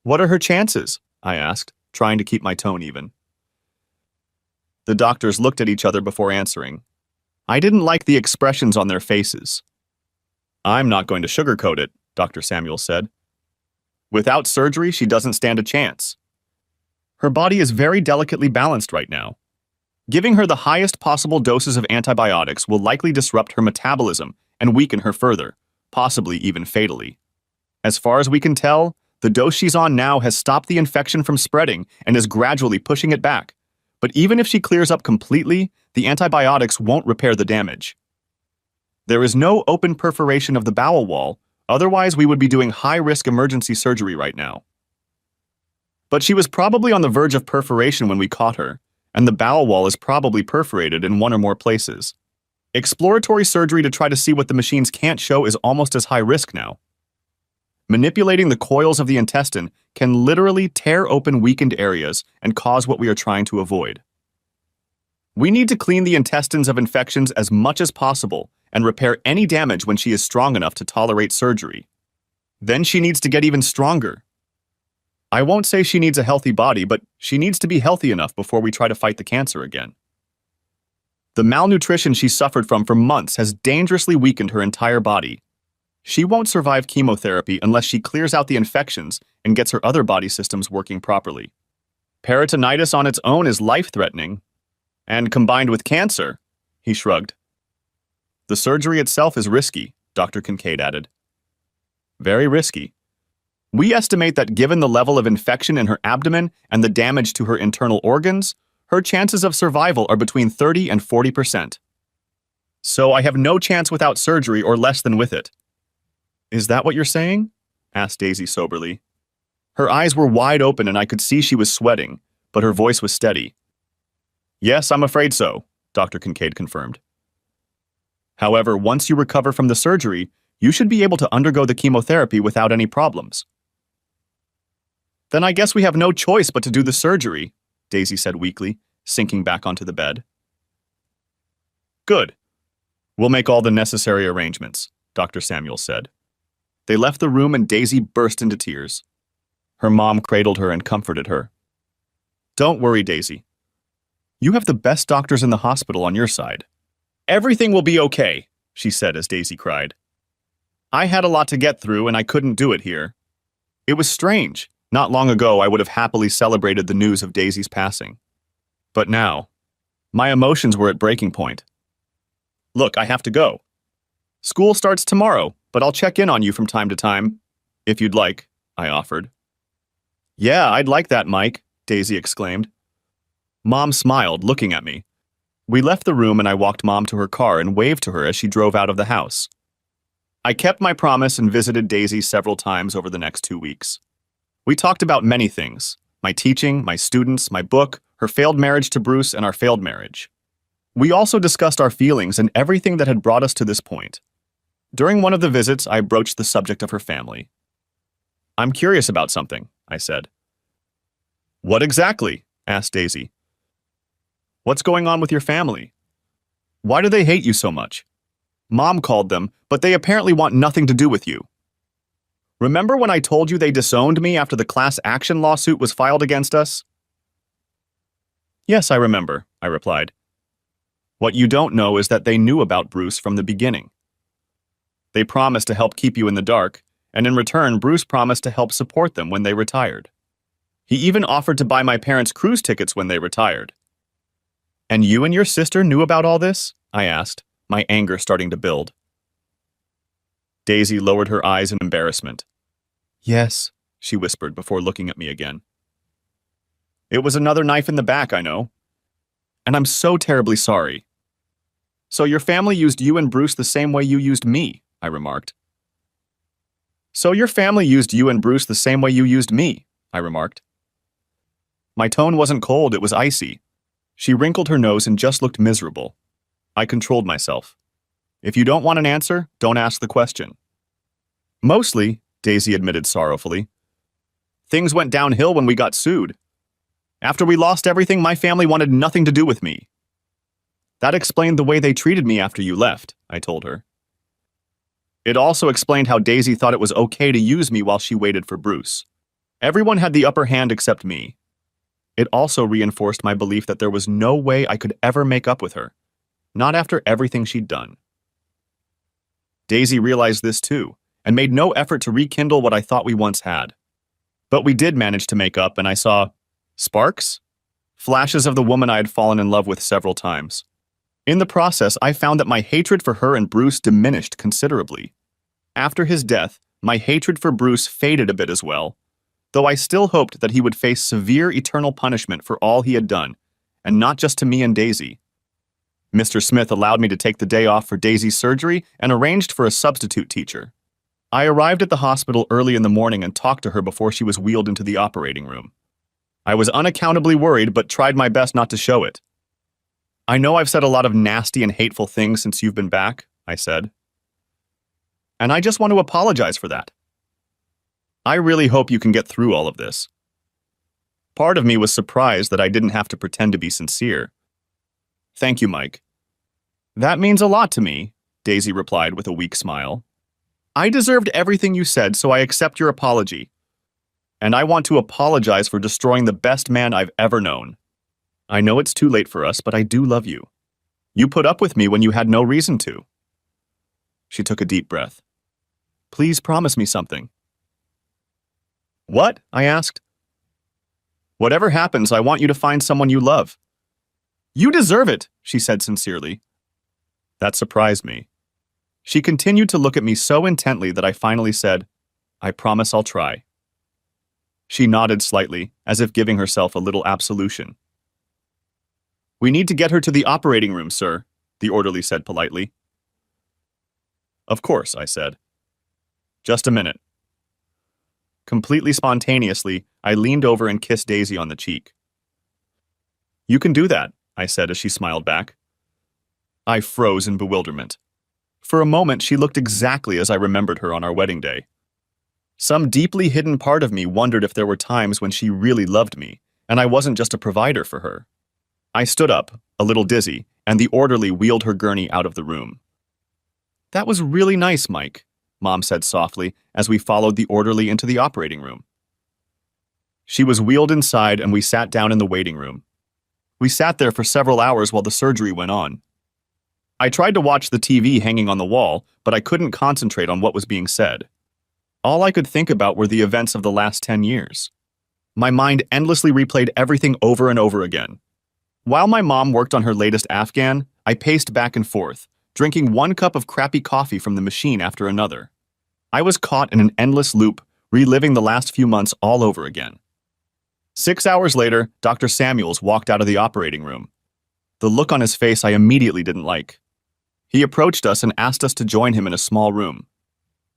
Speaker 1: What are her chances? I asked, trying to keep my tone even. The doctors looked at each other before answering. I didn't like the expressions on their faces. I'm not going to sugarcoat it, Dr. Samuels said. Without surgery, she doesn't stand a chance. Her body is very delicately balanced right now. Giving her the highest possible doses of antibiotics will likely disrupt her metabolism and weaken her further, possibly even fatally. As far as we can tell, the dose she's on now has stopped the infection from spreading and is gradually pushing it back. But even if she clears up completely, the antibiotics won't repair the damage. There is no open perforation of the bowel wall, otherwise we would be doing high-risk emergency surgery right now. But she was probably on the verge of perforation when we caught her, and the bowel wall is probably perforated in one or more places. Exploratory surgery to try to see what the machines can't show is almost as high risk now. Manipulating the coils of the intestine can literally tear open weakened areas and cause what we are trying to avoid. We need to clean the intestines of infections as much as possible and repair any damage when she is strong enough to tolerate surgery. Then she needs to get even stronger. I won't say she needs a healthy body, but she needs to be healthy enough before we try to fight the cancer again. The malnutrition she suffered from for months has dangerously weakened her entire body. She won't survive chemotherapy unless she clears out the infections and gets her other body systems working properly. Peritonitis on its own is life-threatening. And combined with cancer, he shrugged. The surgery itself is risky, Dr. Kincaid added. Very risky. We estimate that given the level of infection in her abdomen and the damage to her internal organs, her chances of survival are between 30 and 40%. So I have no chance without surgery or less than with it. Is that what you're saying? Asked Daisy soberly. Her eyes were wide open and I could see she was sweating, but her voice was steady. Yes, I'm afraid so, Dr. Kincaid confirmed. However, once you recover from the surgery, you should be able to undergo the chemotherapy without any problems. Then I guess we have no choice but to do the surgery, Daisy said weakly, sinking back onto the bed. Good. We'll make all the necessary arrangements, Dr. Samuels said. They left the room and Daisy burst into tears. Her mom cradled her and comforted her. Don't worry, Daisy. You have the best doctors in the hospital on your side. Everything will be okay, she said as Daisy cried. I had a lot to get through and I couldn't do it here. It was strange. Not long ago, I would have happily celebrated the news of Daisy's passing. But now, my emotions were at breaking point. Look, I have to go. School starts tomorrow, but I'll check in on you from time to time, if you'd like, I offered. Yeah, I'd like that, Mike, Daisy exclaimed. Mom smiled, looking at me. We left the room and I walked Mom to her car and waved to her as she drove out of the house. I kept my promise and visited Daisy several times over the next 2 weeks. We talked about many things, my teaching, my students, my book, her failed marriage to Bruce, and our failed marriage. We also discussed our feelings and everything that had brought us to this point. During one of the visits, I broached the subject of her family. I'm curious about something, I said. What exactly? Asked Daisy. What's going on with your family? Why do they hate you so much? Mom called them, but they apparently want nothing to do with you. Remember when I told you they disowned me after the class action lawsuit was filed against us? Yes, I remember, I replied. What you don't know is that they knew about Bruce from the beginning. They promised to help keep you in the dark, and in return, Bruce promised to help support them when they retired. He even offered to buy my parents cruise tickets when they retired. And you and your sister knew about all this? I asked, my anger starting to build. Daisy lowered her eyes in embarrassment. Yes, she whispered before looking at me again. It was another knife in the back, I know. And I'm so terribly sorry. So your family used you and Bruce the same way you used me, I remarked. So your family used you and Bruce the same way you used me, I remarked. My tone wasn't cold, it was icy. She wrinkled her nose and just looked miserable. I controlled myself. If you don't want an answer, don't ask the question. Mostly, Daisy admitted sorrowfully. Things went downhill when we got sued. After we lost everything, my family wanted nothing to do with me. That explained the way they treated me after you left, I told her. It also explained how Daisy thought it was okay to use me while she waited for Bruce. Everyone had the upper hand except me. It also reinforced my belief that there was no way I could ever make up with her, not after everything she'd done. Daisy realized this too, and made no effort to rekindle what I thought we once had. But we did manage to make up, and I saw sparks? Flashes of the woman I had fallen in love with several times. In the process, I found that my hatred for her and Bruce diminished considerably. After his death, my hatred for Bruce faded a bit as well, though I still hoped that he would face severe eternal punishment for all he had done, and not just to me and Daisy. Mr. Smith allowed me to take the day off for Daisy's surgery and arranged for a substitute teacher. I arrived at the hospital early in the morning and talked to her before she was wheeled into the operating room. I was unaccountably worried, but tried my best not to show it. I know I've said a lot of nasty and hateful things since you've been back, I said. And I just want to apologize for that. I really hope you can get through all of this. Part of me was surprised that I didn't have to pretend to be sincere. Thank you, Mike. That means a lot to me, Daisy replied with a weak smile. I deserved everything you said, so I accept your apology. And I want to apologize for destroying the best man I've ever known. I know it's too late for us, but I do love you. You put up with me when you had no reason to. She took a deep breath. Please promise me something. What? I asked. Whatever happens, I want you to find someone you love. You deserve it, she said sincerely. That surprised me. She continued to look at me so intently that I finally said, I promise I'll try. She nodded slightly, as if giving herself a little absolution. We need to get her to the operating room, sir, the orderly said politely. Of course, I said. Just a minute. Completely spontaneously, I leaned over and kissed Daisy on the cheek. You can do that, I said as she smiled back. I froze in bewilderment. For a moment, she looked exactly as I remembered her on our wedding day. Some deeply hidden part of me wondered if there were times when she really loved me, and I wasn't just a provider for her. I stood up, a little dizzy, and the orderly wheeled her gurney out of the room. That was really nice, Mike, Mom said softly as we followed the orderly into the operating room. She was wheeled inside and we sat down in the waiting room. We sat there for several hours while the surgery went on. I tried to watch the TV hanging on the wall, but I couldn't concentrate on what was being said. All I could think about were the events of the last 10 years. My mind endlessly replayed everything over and over again. While my mom worked on her latest Afghan, I paced back and forth, drinking one cup of crappy coffee from the machine after another. I was caught in an endless loop, reliving the last few months all over again. 6 hours later, Dr. Samuels walked out of the operating room. The look on his face I immediately didn't like. He approached us and asked us to join him in a small room.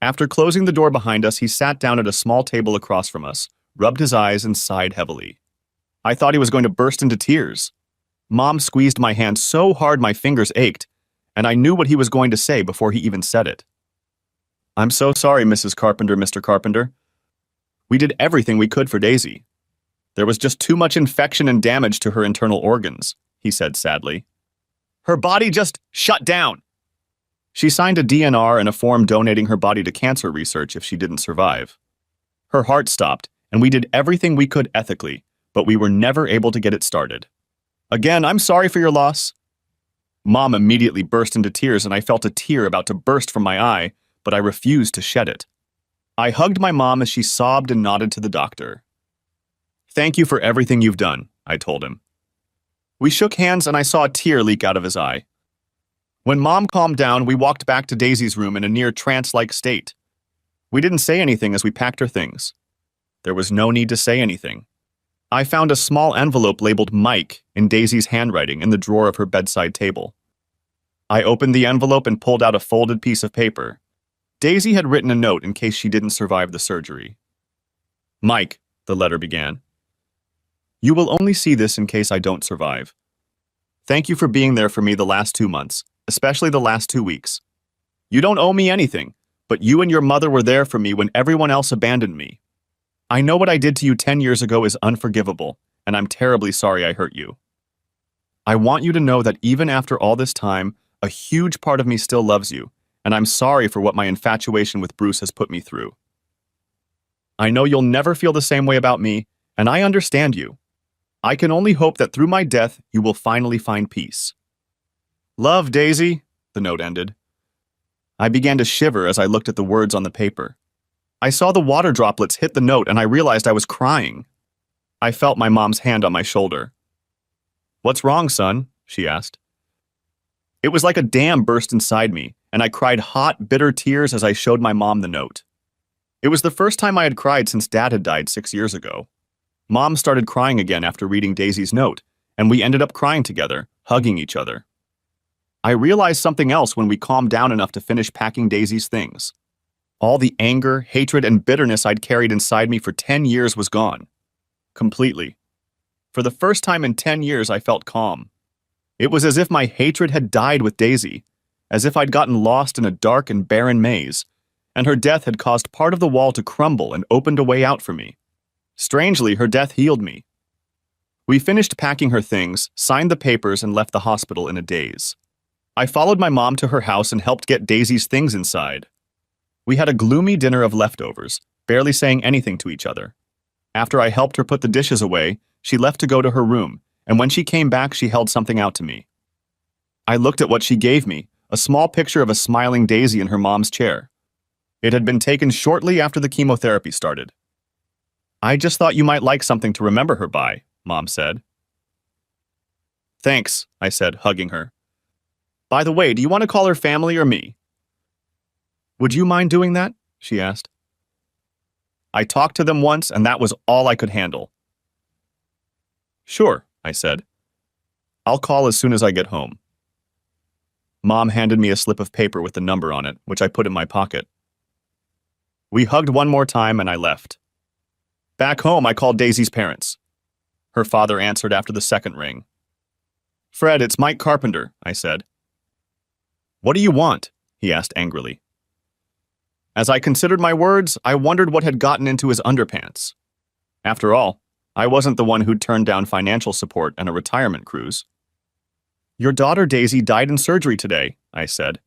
Speaker 1: After closing the door behind us, he sat down at a small table across from us, rubbed his eyes, and sighed heavily. I thought he was going to burst into tears. Mom squeezed my hand so hard my fingers ached, and I knew what he was going to say before he even said it. I'm so sorry, Mrs. Carpenter, Mr. Carpenter. We did everything we could for Daisy. There was just too much infection and damage to her internal organs, he said sadly. Her body just shut down. She signed a DNR and a form donating her body to cancer research if she didn't survive. Her heart stopped, and we did everything we could ethically, but we were never able to get it started. Again, I'm sorry for your loss. Mom immediately burst into tears, and I felt a tear about to burst from my eye, but I refused to shed it. I hugged my mom as she sobbed and nodded to the doctor. Thank you for everything you've done, I told him. We shook hands, and I saw a tear leak out of his eye. When Mom calmed down, we walked back to Daisy's room in a near trance-like state. We didn't say anything as we packed her things. There was no need to say anything. I found a small envelope labeled Mike in Daisy's handwriting in the drawer of her bedside table. I opened the envelope and pulled out a folded piece of paper. Daisy had written a note in case she didn't survive the surgery. Mike, the letter began. You will only see this in case I don't survive. Thank you for being there for me the last 2 months, especially the last 2 weeks. You don't owe me anything, but you and your mother were there for me when everyone else abandoned me. I know what I did to you 10 years ago is unforgivable, and I'm terribly sorry I hurt you. I want you to know that even after all this time, a huge part of me still loves you, and I'm sorry for what my infatuation with Bruce has put me through. I know you'll never feel the same way about me, and I understand you. I can only hope that through my death, you will finally find peace. Love, Daisy, the note ended. I began to shiver as I looked at the words on the paper. I saw the water droplets hit the note and I realized I was crying. I felt my mom's hand on my shoulder. What's wrong, son? She asked. It was like a dam burst inside me, and I cried hot, bitter tears as I showed my mom the note. It was the first time I had cried since Dad had died 6 years ago. Mom started crying again after reading Daisy's note, and we ended up crying together, hugging each other. I realized something else when we calmed down enough to finish packing Daisy's things. All the anger, hatred, and bitterness I'd carried inside me for 10 years was gone. Completely. For the first time in 10 years, I felt calm. It was as if my hatred had died with Daisy, as if I'd gotten lost in a dark and barren maze, and her death had caused part of the wall to crumble and opened a way out for me. Strangely, her death healed me. We finished packing her things, signed the papers, and left the hospital in a daze. I followed my mom to her house and helped get Daisy's things inside. We had a gloomy dinner of leftovers, barely saying anything to each other. After I helped her put the dishes away, she left to go to her room, and when she came back, she held something out to me. I looked at what she gave me, a small picture of a smiling Daisy in her mom's chair. It had been taken shortly after the chemotherapy started. I just thought you might like something to remember her by, Mom said. Thanks, I said, hugging her. By the way, do you want to call her family or me? Would you mind doing that? She asked. I talked to them once, and that was all I could handle. Sure, I said. I'll call as soon as I get home. Mom handed me a slip of paper with the number on it, which I put in my pocket. We hugged one more time and I left. Back home, I called Daisy's parents. Her father answered after the second ring. Fred, it's Mike Carpenter, I said. What do you want? He asked angrily. As I considered my words, I wondered what had gotten into his underpants. After all, I wasn't the one who'd turned down financial support and a retirement cruise. Your daughter Daisy died in surgery today, I said.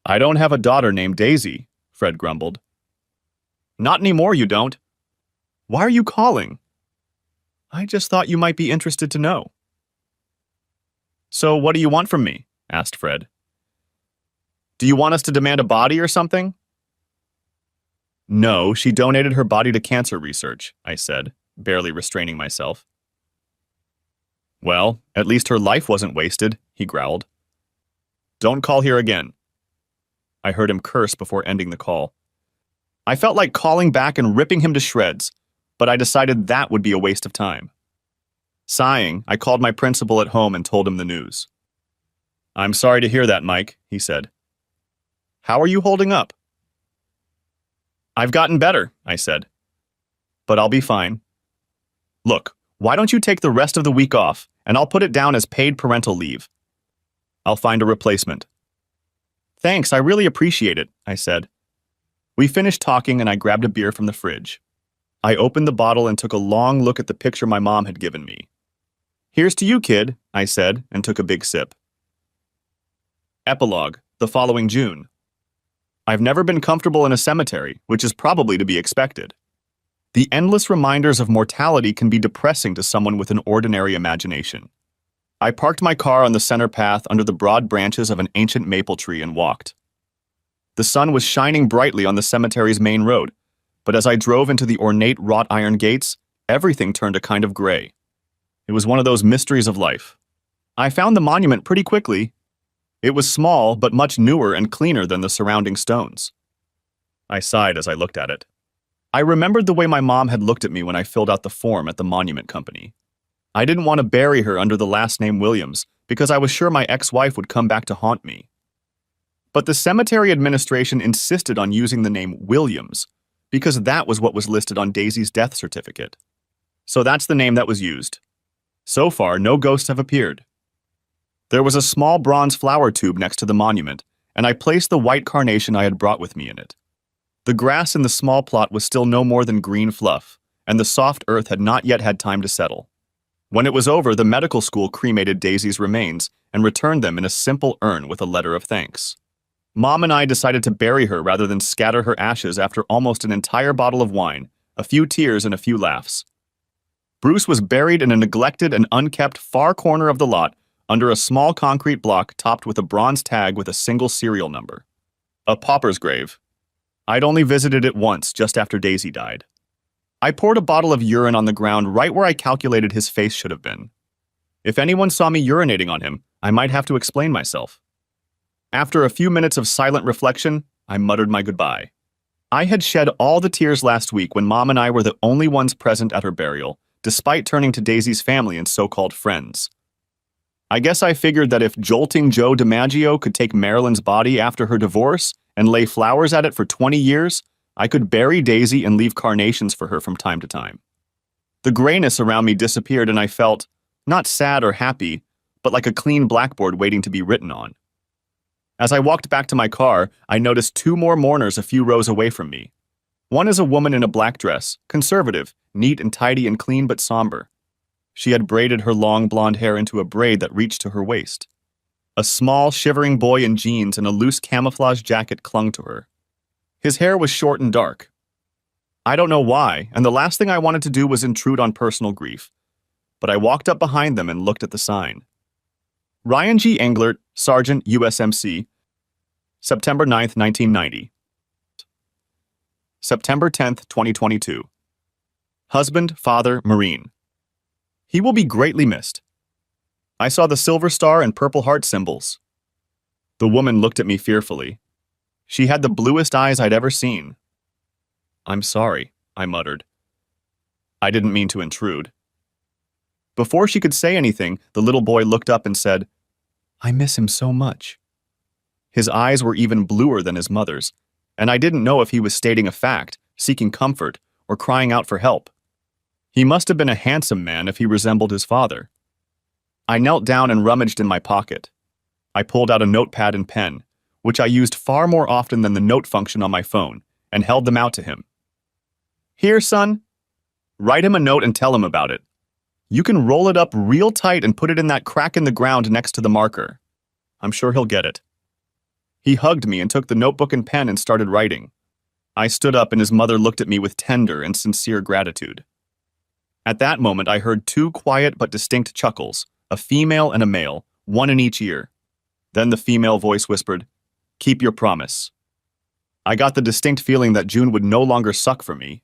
Speaker 1: I don't have a daughter named Daisy, Fred grumbled. Not anymore, you don't. Why are you calling? I just thought you might be interested to know. So what do you want from me? Asked Fred. Do you want us to demand a body or something? No, she donated her body to cancer research, I said, barely restraining myself. Well, at least her life wasn't wasted, he growled. Don't call here again. I heard him curse before ending the call. I felt like calling back and ripping him to shreds, but I decided that would be a waste of time. Sighing, I called my principal at home and told him the news. I'm sorry to hear that, Mike, he said. How are you holding up? I've gotten better, I said. But I'll be fine. Look, why don't you take the rest of the week off, and I'll put it down as paid parental leave. I'll find a replacement. Thanks, I really appreciate it, I said. We finished talking and I grabbed a beer from the fridge. I opened the bottle and took a long look at the picture my mom had given me. Here's to you, kid, I said, and took a big sip. Epilogue, the following June. I've never been comfortable in a cemetery, which is probably to be expected. The endless reminders of mortality can be depressing to someone with an ordinary imagination. I parked my car on the center path under the broad branches of an ancient maple tree and walked. The sun was shining brightly on the cemetery's main road, but as I drove into the ornate wrought iron gates, everything turned a kind of gray. It was one of those mysteries of life. I found the monument pretty quickly. It was small, but much newer and cleaner than the surrounding stones. I sighed as I looked at it. I remembered the way my mom had looked at me when I filled out the form at the monument company. I didn't want to bury her under the last name Williams because I was sure my ex-wife would come back to haunt me. But the cemetery administration insisted on using the name Williams because that was what was listed on Daisy's death certificate. So that's the name that was used. So far, no ghosts have appeared. There was a small bronze flower tube next to the monument, and I placed the white carnation I had brought with me in it. The grass in the small plot was still no more than green fluff, and the soft earth had not yet had time to settle. When it was over, the medical school cremated Daisy's remains and returned them in a simple urn with a letter of thanks. Mom and I decided to bury her rather than scatter her ashes after almost an entire bottle of wine, a few tears, and a few laughs. Bruce was buried in a neglected and unkept far corner of the lot under a small concrete block topped with a bronze tag with a single serial number. A pauper's grave. I'd only visited it once, just after Daisy died. I poured a bottle of urine on the ground right where I calculated his face should have been. If anyone saw me urinating on him, I might have to explain myself. After a few minutes of silent reflection, I muttered my goodbye. I had shed all the tears last week when Mom and I were the only ones present at her burial, despite turning to Daisy's family and so-called friends. I guess I figured that if jolting Joe DiMaggio could take Marilyn's body after her divorce and lay flowers at it for 20 years, I could bury Daisy and leave carnations for her from time to time. The grayness around me disappeared and I felt, not sad or happy, but like a clean blackboard waiting to be written on. As I walked back to my car, I noticed two more mourners a few rows away from me. One is a woman in a black dress, conservative, neat and tidy and clean but somber. She had braided her long blonde hair into a braid that reached to her waist. A small, shivering boy in jeans and a loose camouflage jacket clung to her. His hair was short and dark. I don't know why, and the last thing I wanted to do was intrude on personal grief, but I walked up behind them and looked at the sign. Ryan G. Englert, Sergeant, USMC, September 9th, 1990. September 10th, 2022. Husband, father, Marine. He will be greatly missed. I saw the silver star and purple heart symbols. The woman looked at me fearfully. She had the bluest eyes I'd ever seen. I'm sorry, I muttered. I didn't mean to intrude. Before she could say anything, the little boy looked up and said, I miss him so much. His eyes were even bluer than his mother's, and I didn't know if he was stating a fact, seeking comfort, or crying out for help. He must have been a handsome man if he resembled his father. I knelt down and rummaged in my pocket. I pulled out a notepad and pen, which I used far more often than the note function on my phone, and held them out to him. Here, son. Write him a note and tell him about it. You can roll it up real tight and put it in that crack in the ground next to the marker. I'm sure he'll get it. He hugged me and took the notebook and pen and started writing. I stood up and his mother looked at me with tender and sincere gratitude. At that moment, I heard two quiet but distinct chuckles, a female and a male, one in each ear. Then the female voice whispered, "Keep your promise." I got the distinct feeling that June would no longer suck for me,